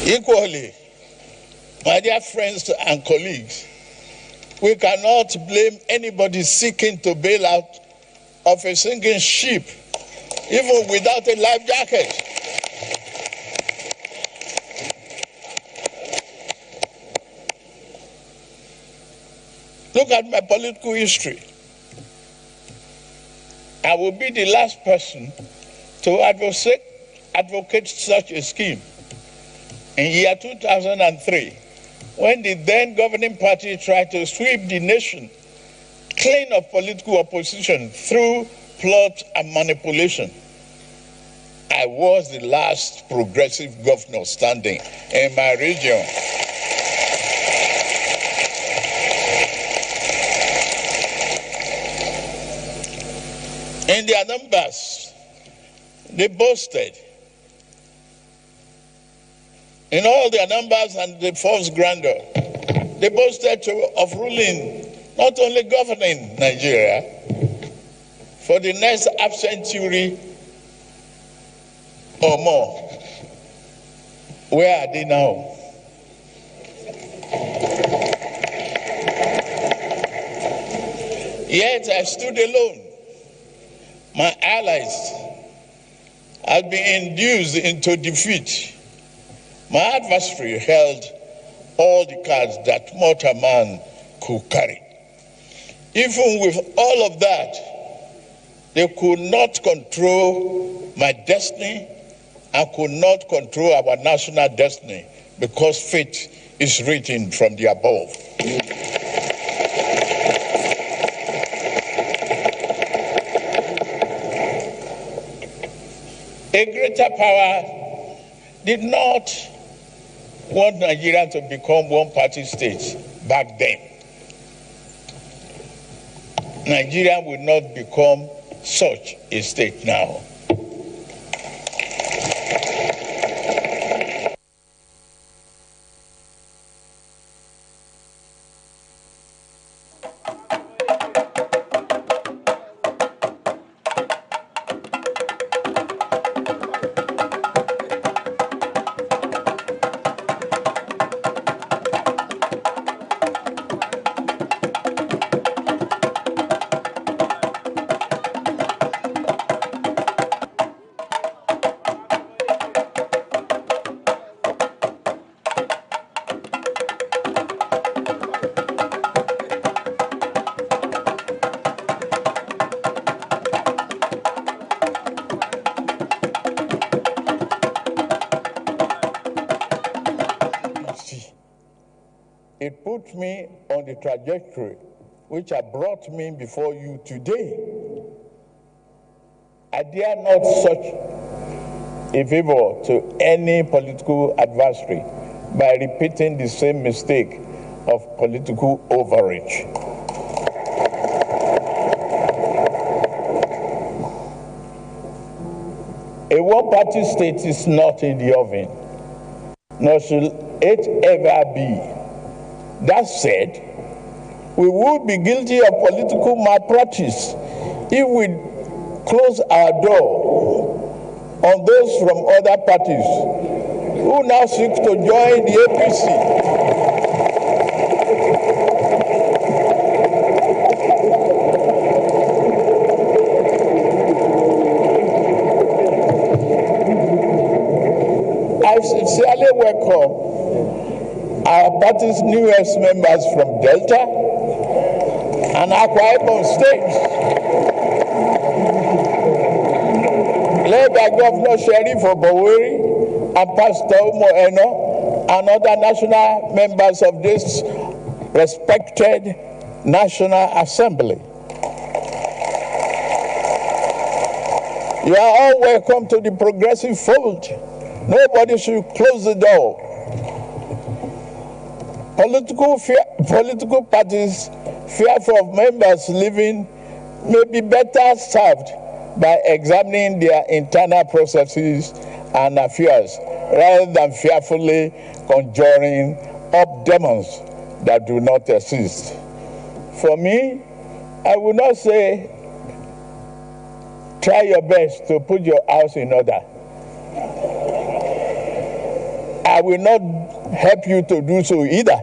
Equally, my dear friends and colleagues, we cannot blame anybody seeking to bail out of a sinking ship, even without a life jacket. Look at my political history. I will be the last person to advocate such a scheme. In year 2003, when the then governing party tried to sweep the nation clean of political opposition through plot and manipulation, I was the last progressive governor standing in my region. In their numbers, they boasted. In all their numbers and the false grandeur, they boasted of ruling, not only governing Nigeria, for the next half century or more. Where are they now? Yet I stood alone. My allies had been induced into defeat. My adversary held all the cards that mortal man could carry. Even with all of that, they could not control my destiny and could not control our national destiny, because fate is written from the above. A greater power did not want Nigeria to become one-party state back then. Nigeria will not become such a state now. It put me on the trajectory which has brought me before you today. I dare not such a favor to any political adversary by repeating the same mistake of political overreach. A one-party state is not in the oven, nor should it ever be. That said, we would be guilty of political malpractice if we close our door on those from other parties who now seek to join the APC. I sincerely welcome our party's newest members from Delta and Akwa Ibom states, led by Governor Sheriff Oboweri and Pastor Umo Eno and other national members of this respected National Assembly. You are all welcome to the progressive fold. Nobody should close the door. Political parties fearful of members leaving may be better served by examining their internal processes and affairs rather than fearfully conjuring up demons that do not exist. For me, I would not say try your best to put your house in order. I will not help you to do so either.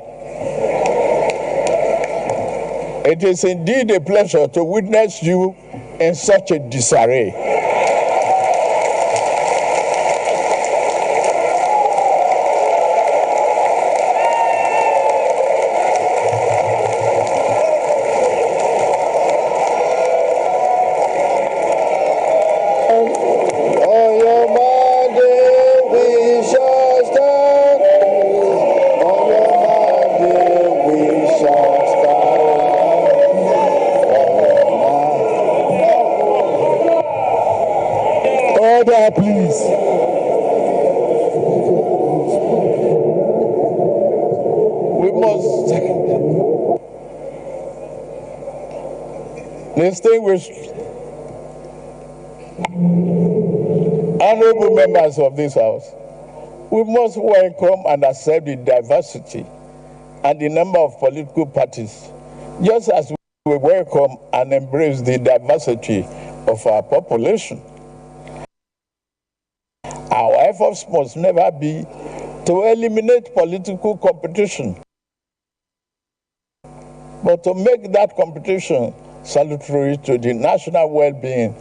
It is indeed a pleasure to witness you in such a disarray. Please. We must distinguished honorable members of this House. We must welcome and accept the diversity and the number of political parties, just as we welcome and embrace the diversity of our population. Our efforts must never be to eliminate political competition, but to make that competition salutary to the national well-being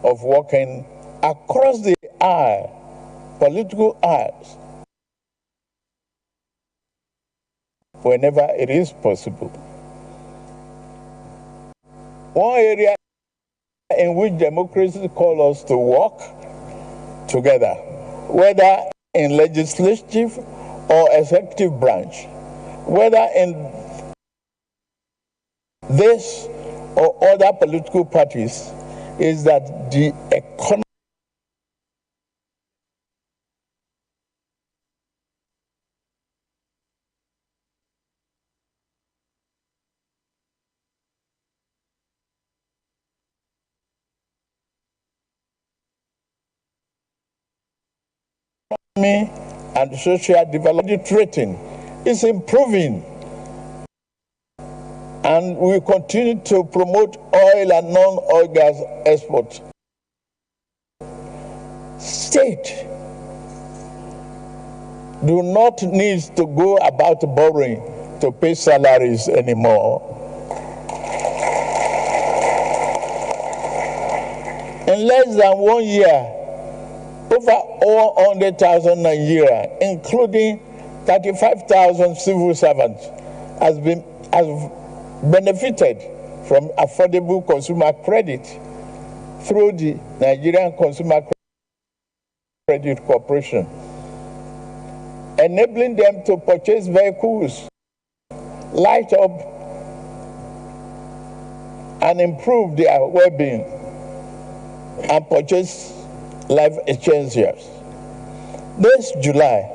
of working across the aisle, political aisles, whenever it is possible. One area in which democracy calls us to work together, whether in legislative or executive branch, whether in this or other political parties, is that the economy and social development rating is improving, and we continue to promote oil and non-oil gas export. State do not need to go about borrowing to pay salaries anymore. In less than 1 year, over 100,000 Nigeria, including 35,000 civil servants, has benefited from affordable consumer credit through the Nigerian Consumer Credit Corporation, enabling them to purchase vehicles, light up and improve their well-being, and purchase life essentials. This July,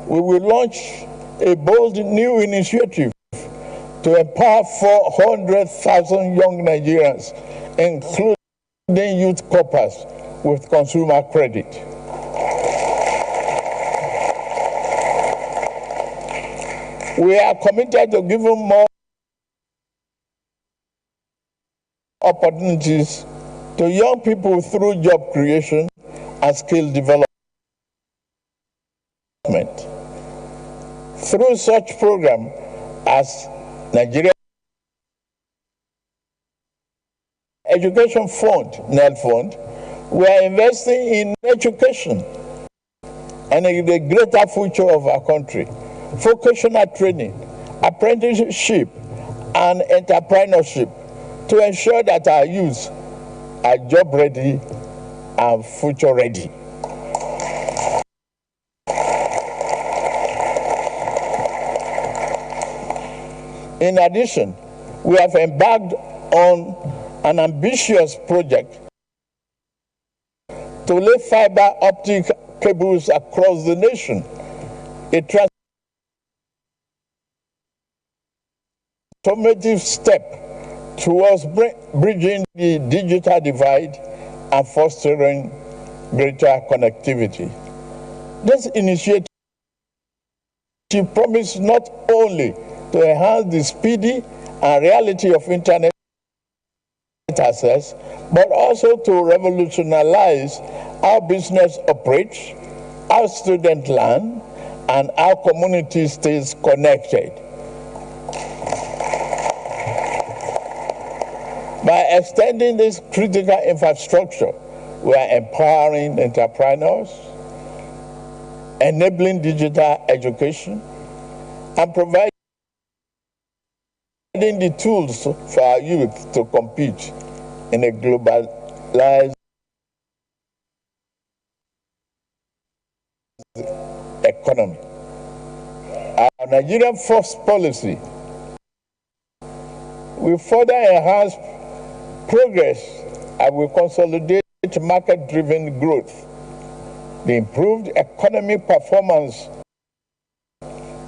we will launch a bold new initiative to empower 400,000 young Nigerians, including youth corpers, with consumer credit. We are committed to giving more opportunities to young people through job creation and skill development. Through such programs as Nigeria Education Fund, NEL Fund, we are investing in education and in the greater future of our country. Vocational training, apprenticeship, and entrepreneurship to ensure that our youth are job ready and future ready. In addition, we have embarked on an ambitious project to lay fiber optic cables across the nation, a transformative step towards bridging the digital divide and fostering greater connectivity. This initiative promises not only to enhance the speedy and reality of internet access, but also to revolutionize how business operates, how students learn, and how community stays connected. By extending this critical infrastructure, we are empowering entrepreneurs, enabling digital education, and providing the tools for our youth to compete in a globalized economy. Our Nigerian First policy will further enhance progress and will consolidate market-driven growth. The improved economic performance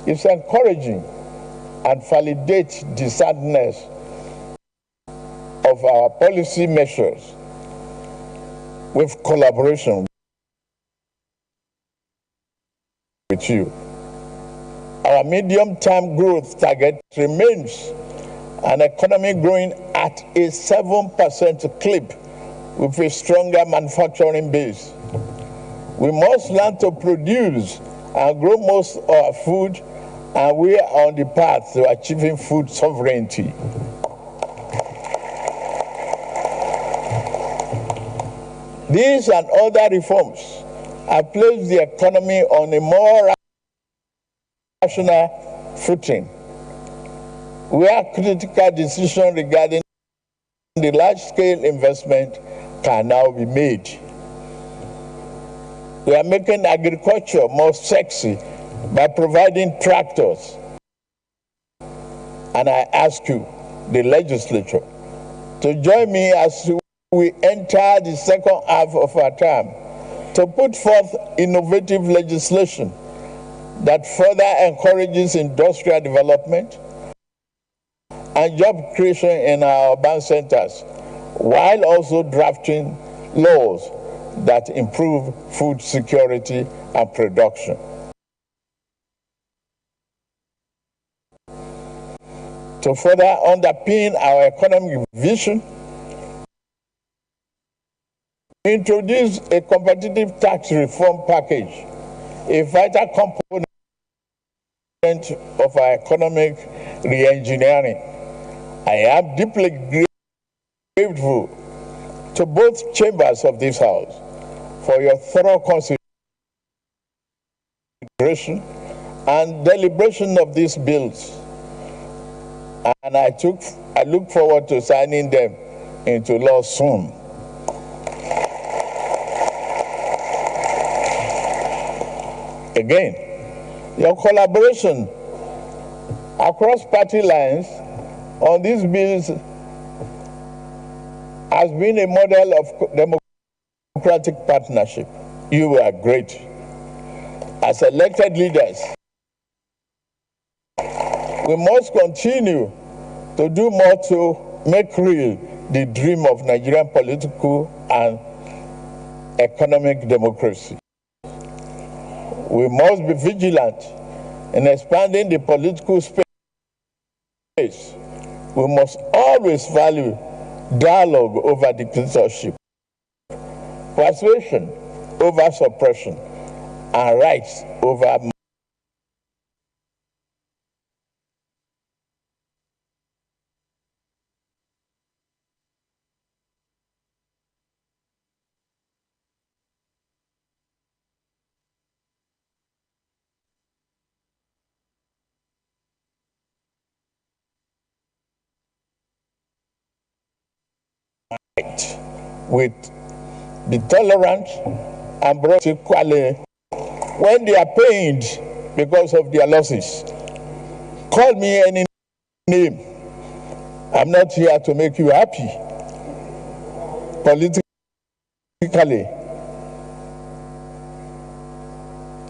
is encouraging and validates the soundness of our policy measures with collaboration with you. Our medium-term growth target remains an economy growing at a 7% clip with a stronger manufacturing base. We must learn to produce and grow most of our food, and we are on the path to achieving food sovereignty. These and other reforms have placed the economy on a more rational footing, where critical decisions regarding the large-scale investment can now be made. We are making agriculture more sexy by providing tractors. And I ask you, the legislature, to join me as we enter the second half of our term to put forth innovative legislation that further encourages industrial development and job creation in our urban centers, while also drafting laws that improve food security and production. To further underpin our economic vision, we introduce a competitive tax reform package, a vital component of our economic re-engineering. I am deeply grateful to both chambers of this House for your thorough consideration and deliberation of these bills. And I look forward to signing them into law soon. Again, your collaboration across party lines on these bills has been a model of democratic partnership. You are great. As elected leaders, we must continue to do more to make real the dream of Nigerian political and economic democracy. We must be vigilant in expanding the political space. We must always value dialogue over dictatorship, persuasion over suppression, and rights over with the tolerant and brought equally when they are pained because of their losses. Call me any name. I'm not here to make you happy politically,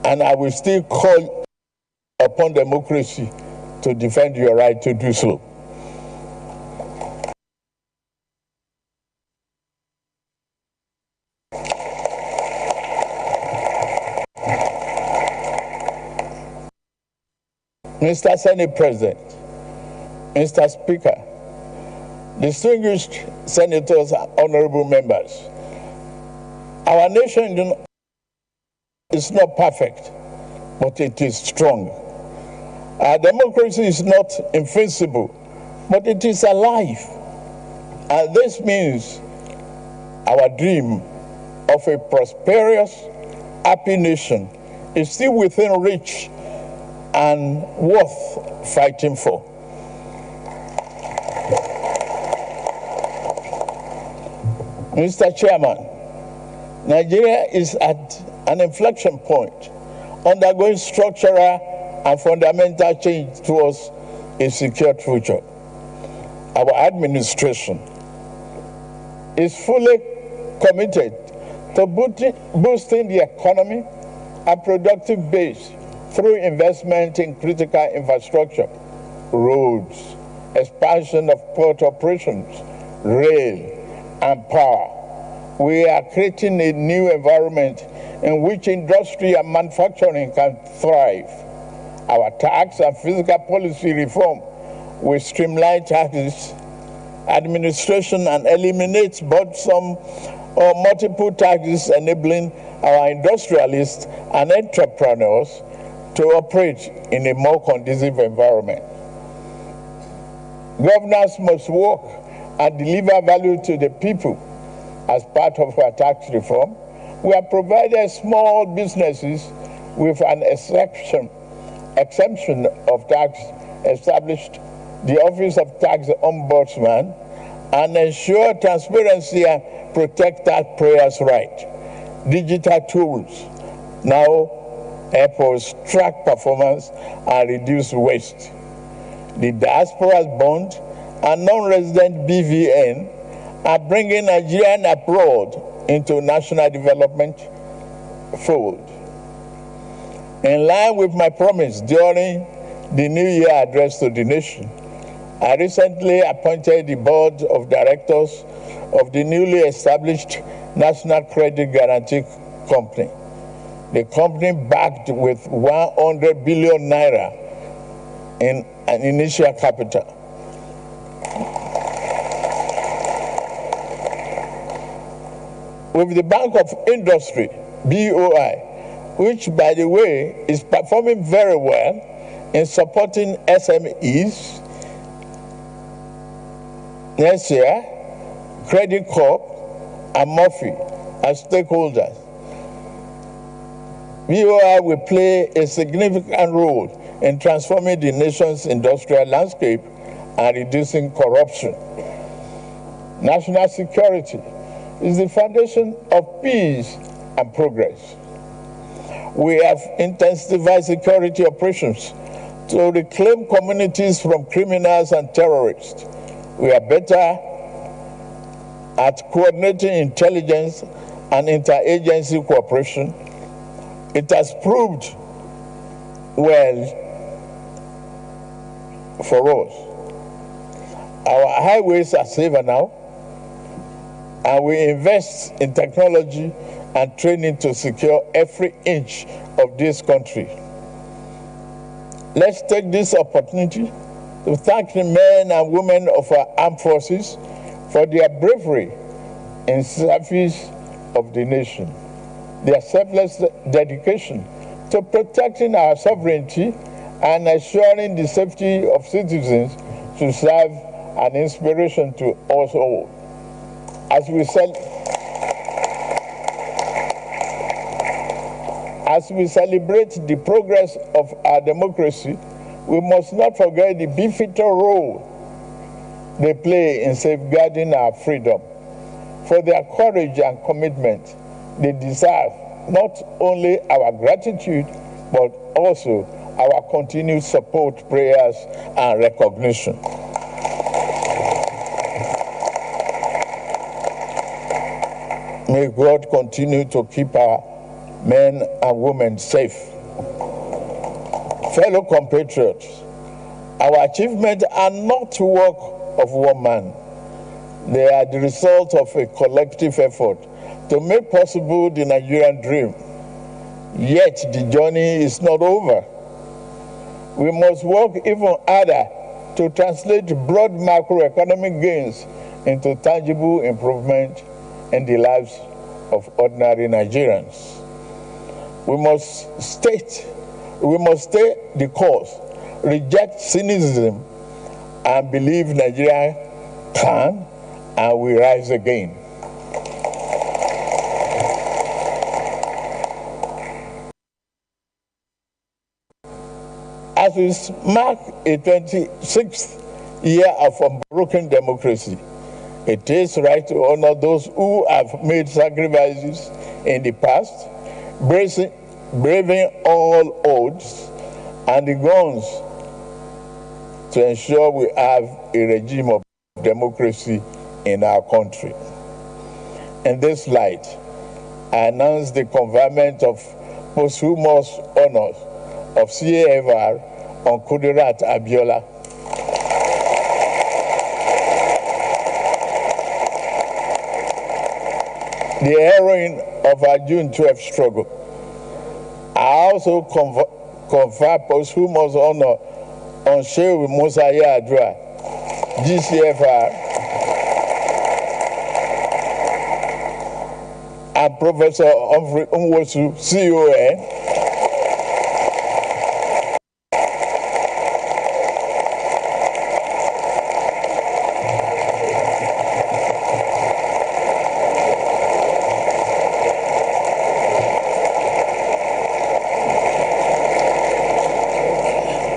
and I will still call upon democracy to defend your right to do so. Mr. Senate President, Mr. Speaker, distinguished senators and honorable members, our nation is not perfect, but it is strong. Our democracy is not invincible, but it is alive. And this means our dream of a prosperous, happy nation is still within reach and worth fighting for. Mr. Chairman, Nigeria is at an inflection point, undergoing structural and fundamental change towards a secure future. Our administration is fully committed to boosting the economy and productive base through investment in critical infrastructure, roads, expansion of port operations, rail, and power. We are creating a new environment in which industry and manufacturing can thrive. Our tax and fiscal policy reform will streamline taxes, administration, and eliminate burdensome or multiple taxes, enabling our industrialists and entrepreneurs to operate in a more conducive environment. Governors must work and deliver value to the people. As part of our tax reform, we have provided small businesses with an exemption of tax, established the Office of Tax Ombudsman, and ensure transparency and protect taxpayers' rights. Digital tools now help us track performance and reduce waste. The diaspora's bond and non-resident BVN are bringing Nigerian abroad into national development fold. In line with my promise during the New Year address to the nation, I recently appointed the board of directors of the newly established National Credit Guarantee Company. The company backed with 100 billion naira in an initial capital. With the Bank of Industry, BOI, which, by the way, is performing very well in supporting SMEs, next year, Credit Corp and Murphy as stakeholders. BOI will play a significant role in transforming the nation's industrial landscape and reducing corruption. National security is the foundation of peace and progress. We have intensified security operations to reclaim communities from criminals and terrorists. We are better at coordinating intelligence and interagency cooperation. It has proved well for us. Our highways are safer now, and we invest in technology and training to secure every inch of this country. Let's take this opportunity to thank the men and women of our armed forces for their bravery in service of the nation, their selfless dedication to protecting our sovereignty and assuring the safety of citizens should serve an inspiration to us all. As we celebrate the progress of our democracy, we must not forget the pivotal role they play in safeguarding our freedom. For their courage and commitment, they deserve not only our gratitude, but also our continued support, prayers, and recognition. May God continue to keep our men and women safe. Fellow compatriots, our achievements are not the work of one man. They are the result of a collective effort to make possible the Nigerian dream. Yet the journey is not over. We must work even harder to translate broad macroeconomic gains into tangible improvement in the lives of ordinary Nigerians. We must stay the course, reject cynicism, and believe Nigeria can and will rise again. As we mark a 26th year of unbroken democracy, it is right to honor those who have made sacrifices in the past, braving all odds and the guns to ensure we have a regime of democracy in our country. In this light, I announce the conferment of posthumous honors of CAFR on Kudirat Abiola, the heroine of our June 12th struggle. I also confer posthumous honor on Sheikh Musa Yar'Adua, GCFR, and Professor Humphrey Nwosu, CON,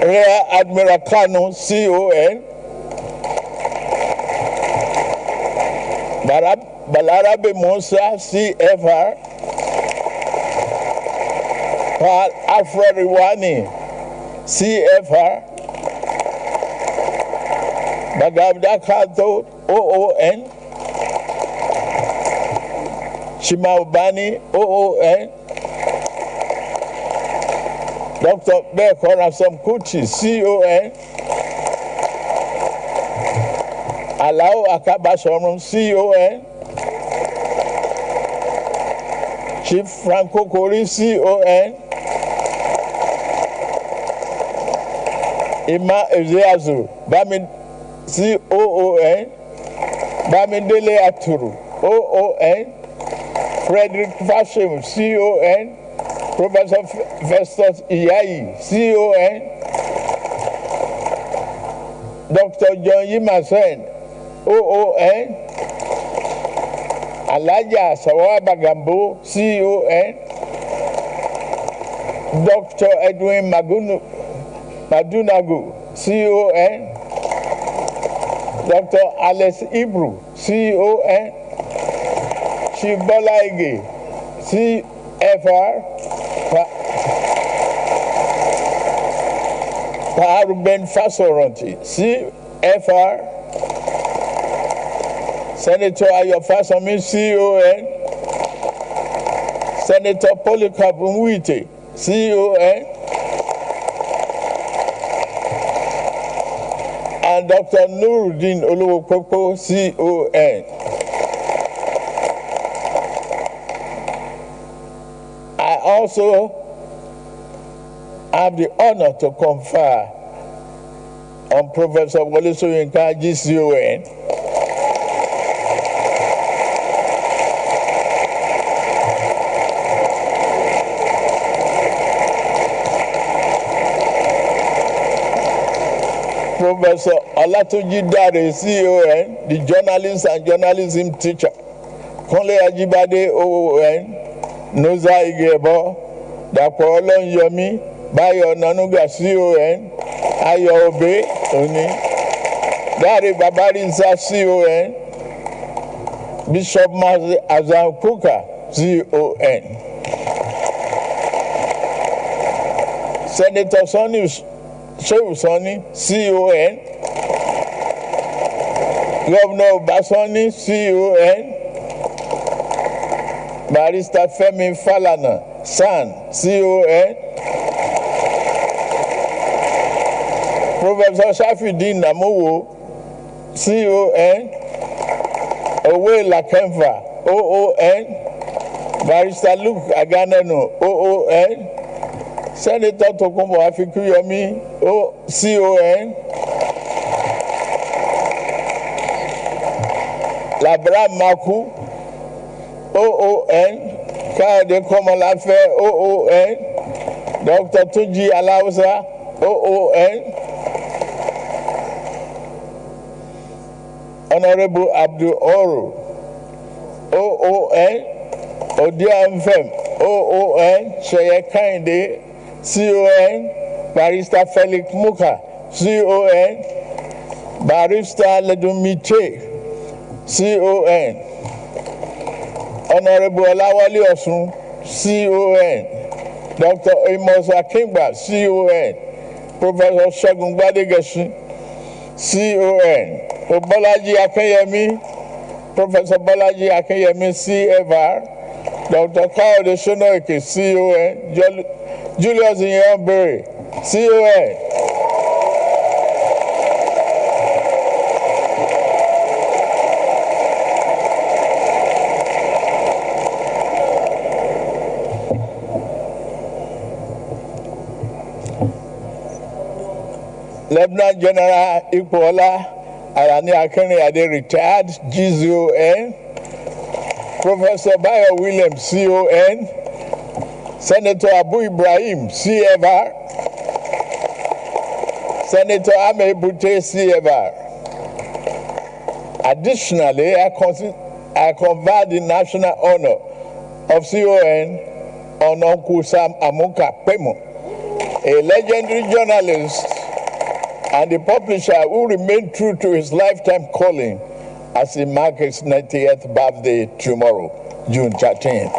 Rear Admiral Kanu, CON, Balarabe Musa, CFR, Paul Alfred Iwani, CFR, Bagabda Kato, OON, Shimaubani, OON, Dr. Bekora Samkuti, CON, Alao Akabashorum, CON, Chief Franco Kori, CON, Ima Ezeazu, Bami, COON, Bamidele Aturu, OON, Frederick Fashim, CON, Professor Festus Iyayi, CON, Dr. John Yimasen, OON, Alaja Sawaba Gambo, CON, Dr. Edwin Madunagu, CON, Dr. Alex Ibru, CON, Chibola Ige, CFR, Ruben Fasoranti, CFR. Senator Ayo Fasomi, CON. Senator Polycarp Mwite, CON. And Dr. Nuruddin Oluwopopo, CON. I also have the honor to confer on Professor Wole Soyinka, GCON. Professor Olatunji Dare, CON, the journalist and journalism teacher. Kunle Ajibade, OON, Noza Igebo, Dapo Olonyomi, Bayo Nanuga, CON, Ayo Obe, Oni, Dare Babarinsa, CON, Bishop Mazi Azam Kuka, CON. Senator Sonny Shehu Sani, CON. Governor Basoni, CON. Barrister Femi Falana, SAN, CON. Professor Shafidin Namowo, CON. Owe Lakemfa, OON. Barrister Luke Aganeno, OON. Senator Tokumbo Afikuyomi, CON. Labra Maku, OON. Kade Komolafe, OON. Dr. Tunji Alausa, OON. Honorable Abdul Oru, OON. Odia Mfem, OON. Sheye Kinde, CON. Barrister Felix Muka, CON. Barrister Ledumite, CON. Honorable Olawale Osun, CON. Dr. Amos Akingba, CON. Professor Segun Gbadegesin, CON. Bolaji Akinyemi, Professor Bolaji Akinyemi, CFR. Dr. Kayode Sonoike, CON. Julius Nyambere, CON. Lieutenant General Ikwola Alani Akinriyade, retired, GCON. Professor Bayo Williams, CON. Senator Abu Ibrahim, CFR. Senator Ame Bute, CFR. Additionally, I confer the national honor of CON on Uncle Sam Amuka Pemo, a legendary journalist and the publisher who remained true to his lifetime calling as he marks his 90th birthday tomorrow, June 13th.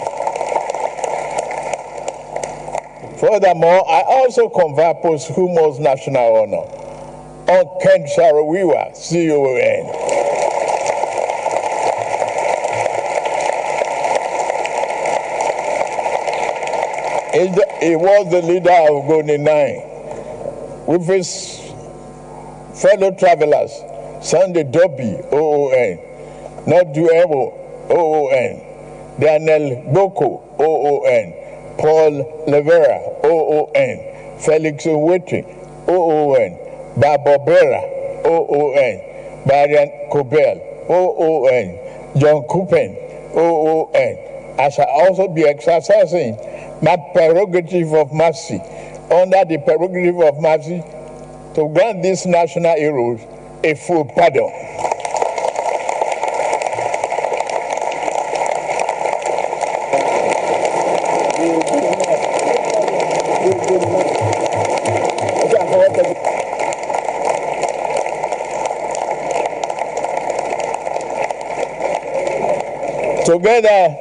Furthermore, I also confer posthumous national honor on Ken Saro-Wiwa, CON. He was the leader of Goni 9 with his fellow travelers, Sunday Dobby, OON, Nodu Ebo, OON, Daniel Boko, OON, Paul Levera, OON, Felix Owete, OON, Babobera, OON, Marian Kobel, OON, John Kupen, OON. I shall also be exercising my prerogative of mercy under the prerogative of mercy to grant these national heroes a full pardon. Together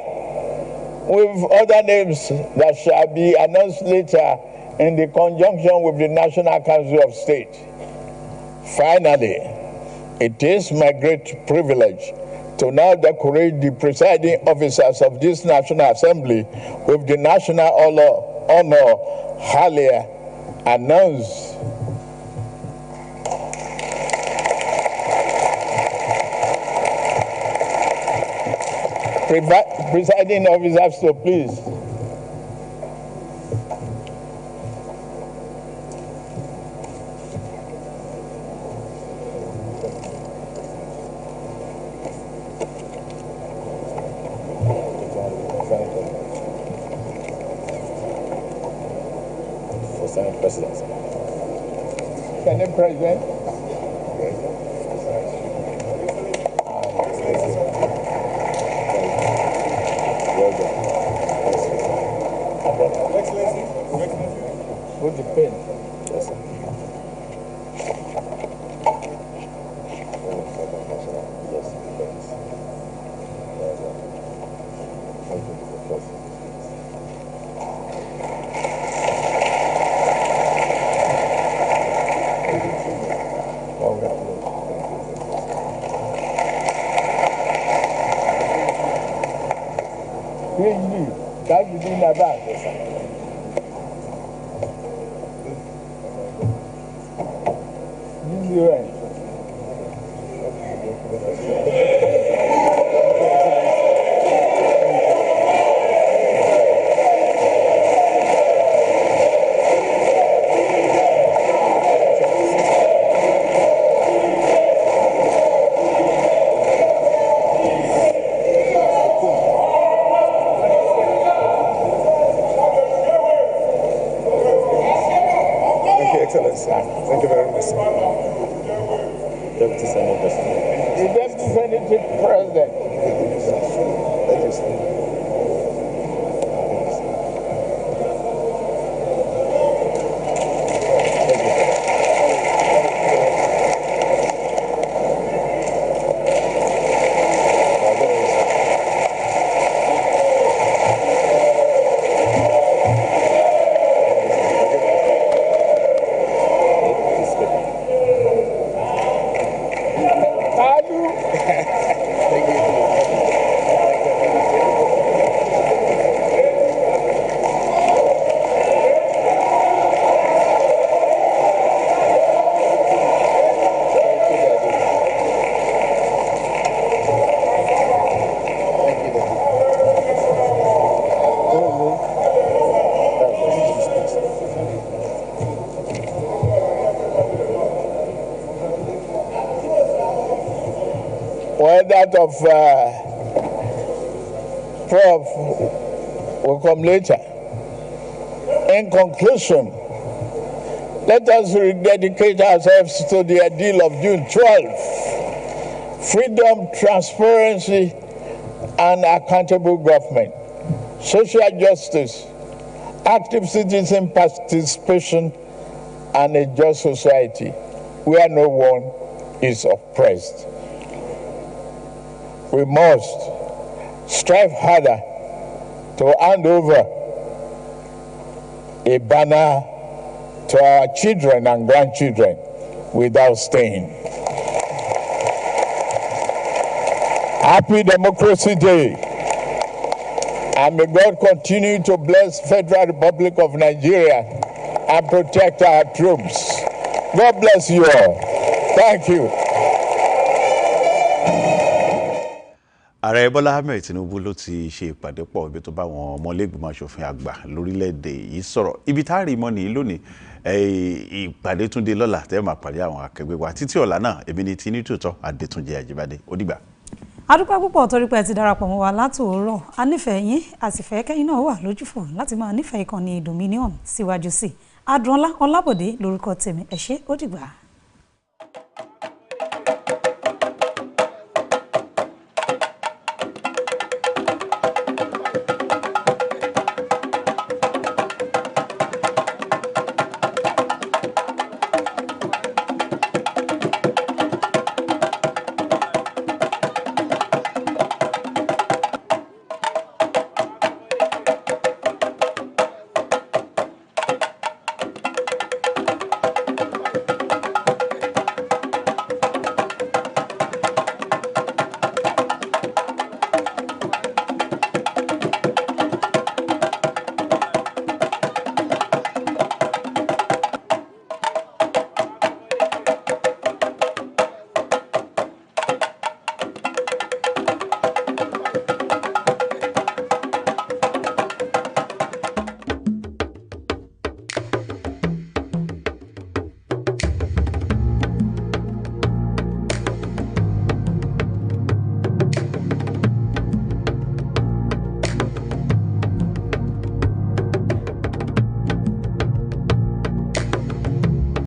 with other names that shall be announced later in the conjunction with the National Council of State. Finally, it is my great privilege to now decorate the presiding officers of this National Assembly with the national honor earlier announced. Presiding officers, so please. Senate President. Put the pen. Yes, sir. That's within my bag. Thank you very much, sir. Deputy Senate President. The Deputy Senate President. Thank you, sir. Well, that of Prof will come later. In conclusion, let us rededicate ourselves to the ideal of June 12th. Freedom, transparency, and accountable government. Social justice, active citizen participation, and a just society where no one is oppressed. We must strive harder to hand over a banner to our children and grandchildren without stain. Happy Democracy Day, and may God continue to bless Federal Republic of Nigeria and protect our troops. God bless you all. Thank you. Ààrẹ Bọ́lá Ahmed Tinubu ló ti ṣe ìpàdé pọ̀ ibi tó bá wọn ọmọlẹ́gbìmọ̀ aṣòfin àgbà lórílẹ̀‐èdè yìí sọ̀rọ̀ ibi tá a rí mọ́ nìyí lónìí ìpàdé tún dé lọ́la tẹ́ máa pàdé àwọn akẹgbẹ́ wa títí ọ̀la náà èmi ni tí ní tòótọ́ Adétúnjẹ Àjíbádé ó dìgbà. adúpẹ́ púpọ̀ torí pé ẹ ti darapọ̀ mọ́ wa látòórọ̀ a nífẹ̀ẹ́ yín a sì fẹ́ kẹ́yìn náà wà lójúfò láti máa nífẹ̀ẹ́ ìkànnì Dominion síwájú sí i Adúnọlá Ọlábọ̀dé lórúkọ tèmi ẹ ṣé ó dìgbà.